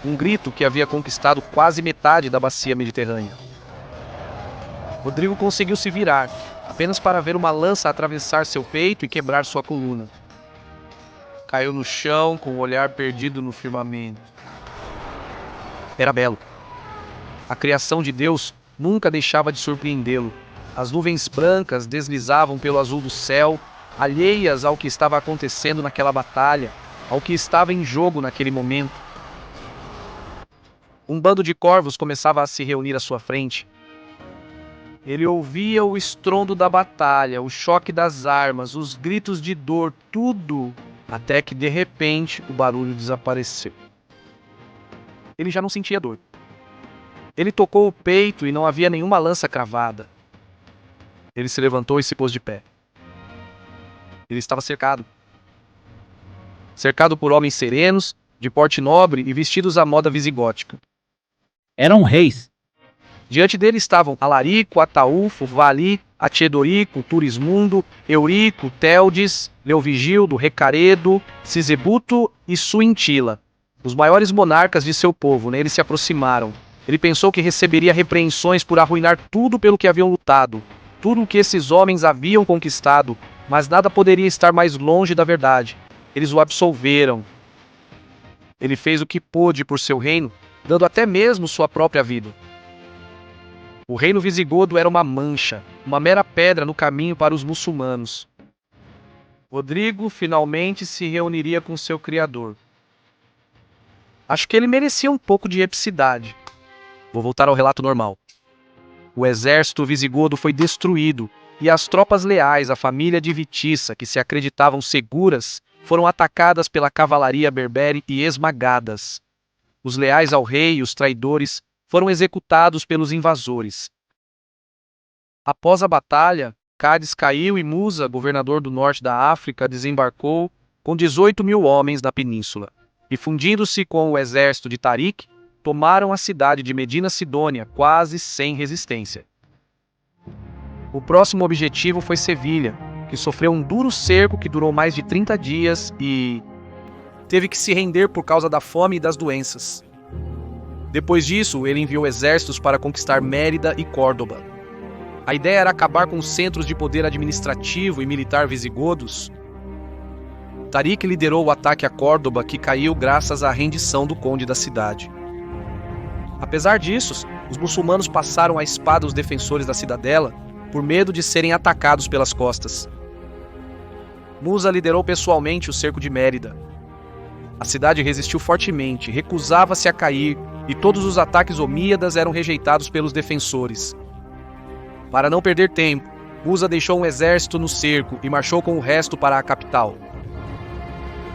Um grito que havia conquistado quase metade da bacia mediterrânea. Rodrigo conseguiu se virar, apenas para ver uma lança atravessar seu peito e quebrar sua coluna. Caiu no chão com o olhar perdido no firmamento. Era belo. A criação de Deus nunca deixava de surpreendê-lo. As nuvens brancas deslizavam pelo azul do céu, alheias ao que estava acontecendo naquela batalha, ao que estava em jogo naquele momento. Um bando de corvos começava a se reunir à sua frente. Ele ouvia o estrondo da batalha, o choque das armas, os gritos de dor, tudo, até que de repente o barulho desapareceu. Ele já não sentia dor. Ele tocou o peito e não havia nenhuma lança cravada. Ele se levantou e se pôs de pé. Ele estava cercado. Cercado por homens serenos, de porte nobre e vestidos à moda visigótica. Eram reis. Diante dele estavam Alarico, Ataúfo, Vali, Atiedorico, Turismundo, Eurico, Teldes, Leovigildo, Recaredo, Sisebuto e Suintila, os maiores monarcas de seu povo. Nele se aproximaram. Ele pensou que receberia repreensões por arruinar tudo pelo que haviam lutado, tudo o que esses homens haviam conquistado, mas nada poderia estar mais longe da verdade. Eles o absolveram. Ele fez o que pôde por seu reino, dando até mesmo sua própria vida. O reino visigodo era uma mancha, uma mera pedra no caminho para os muçulmanos. Rodrigo finalmente se reuniria com seu criador. Acho que ele merecia um pouco de epicidade. Vou voltar ao relato normal. O exército visigodo foi destruído e as tropas leais à família de Vitissa, que se acreditavam seguras, foram atacadas pela cavalaria berbere e esmagadas. Os leais ao rei e os traidores foram executados pelos invasores. Após a batalha, Cádiz caiu e Musa, governador do norte da África, desembarcou com 18.000 homens na península e, fundindo-se com o exército de Tarik, tomaram a cidade de Medina Sidônia quase sem resistência. O próximo objetivo foi Sevilha, que sofreu um duro cerco que durou mais de 30 dias e teve que se render por causa da fome e das doenças. Depois disso, ele enviou exércitos para conquistar Mérida e Córdoba. A ideia era acabar com os centros de poder administrativo e militar visigodos. Tarik liderou o ataque a Córdoba, que caiu graças à rendição do conde da cidade. Apesar disso, os muçulmanos passaram a espada aos defensores da cidadela por medo de serem atacados pelas costas. Musa liderou pessoalmente o cerco de Mérida. A cidade resistiu fortemente, recusava-se a cair e todos os ataques omíadas eram rejeitados pelos defensores. Para não perder tempo, Musa deixou um exército no cerco e marchou com o resto para a capital.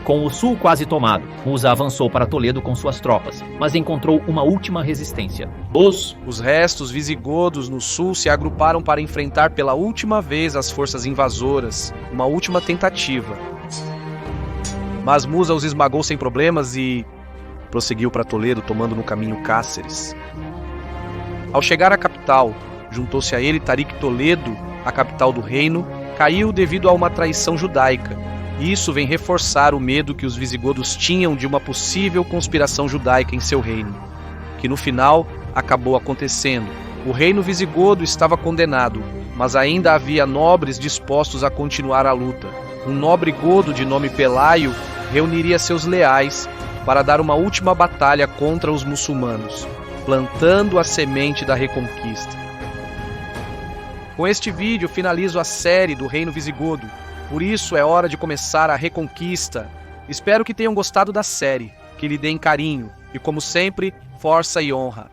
Com o sul quase tomado, Musa avançou para Toledo com suas tropas, mas encontrou uma última resistência. Os restos visigodos no sul se agruparam para enfrentar pela última vez as forças invasoras, uma última tentativa. Mas Musa os esmagou sem problemas e prosseguiu para Toledo, tomando no caminho Cáceres. Ao chegar à capital, juntou-se a ele Tarik. Toledo, a capital do reino, caiu devido a uma traição judaica. E isso vem reforçar o medo que os visigodos tinham de uma possível conspiração judaica em seu reino, que no final acabou acontecendo. O reino visigodo estava condenado, mas ainda havia nobres dispostos a continuar a luta. Um nobre godo de nome Pelaio reuniria seus leais para dar uma última batalha contra os muçulmanos, plantando a semente da reconquista. Com este vídeo finalizo a série do Reino Visigodo. Por isso é hora de começar a reconquista. Espero que tenham gostado da série, que lhe deem carinho e, como sempre, força e honra.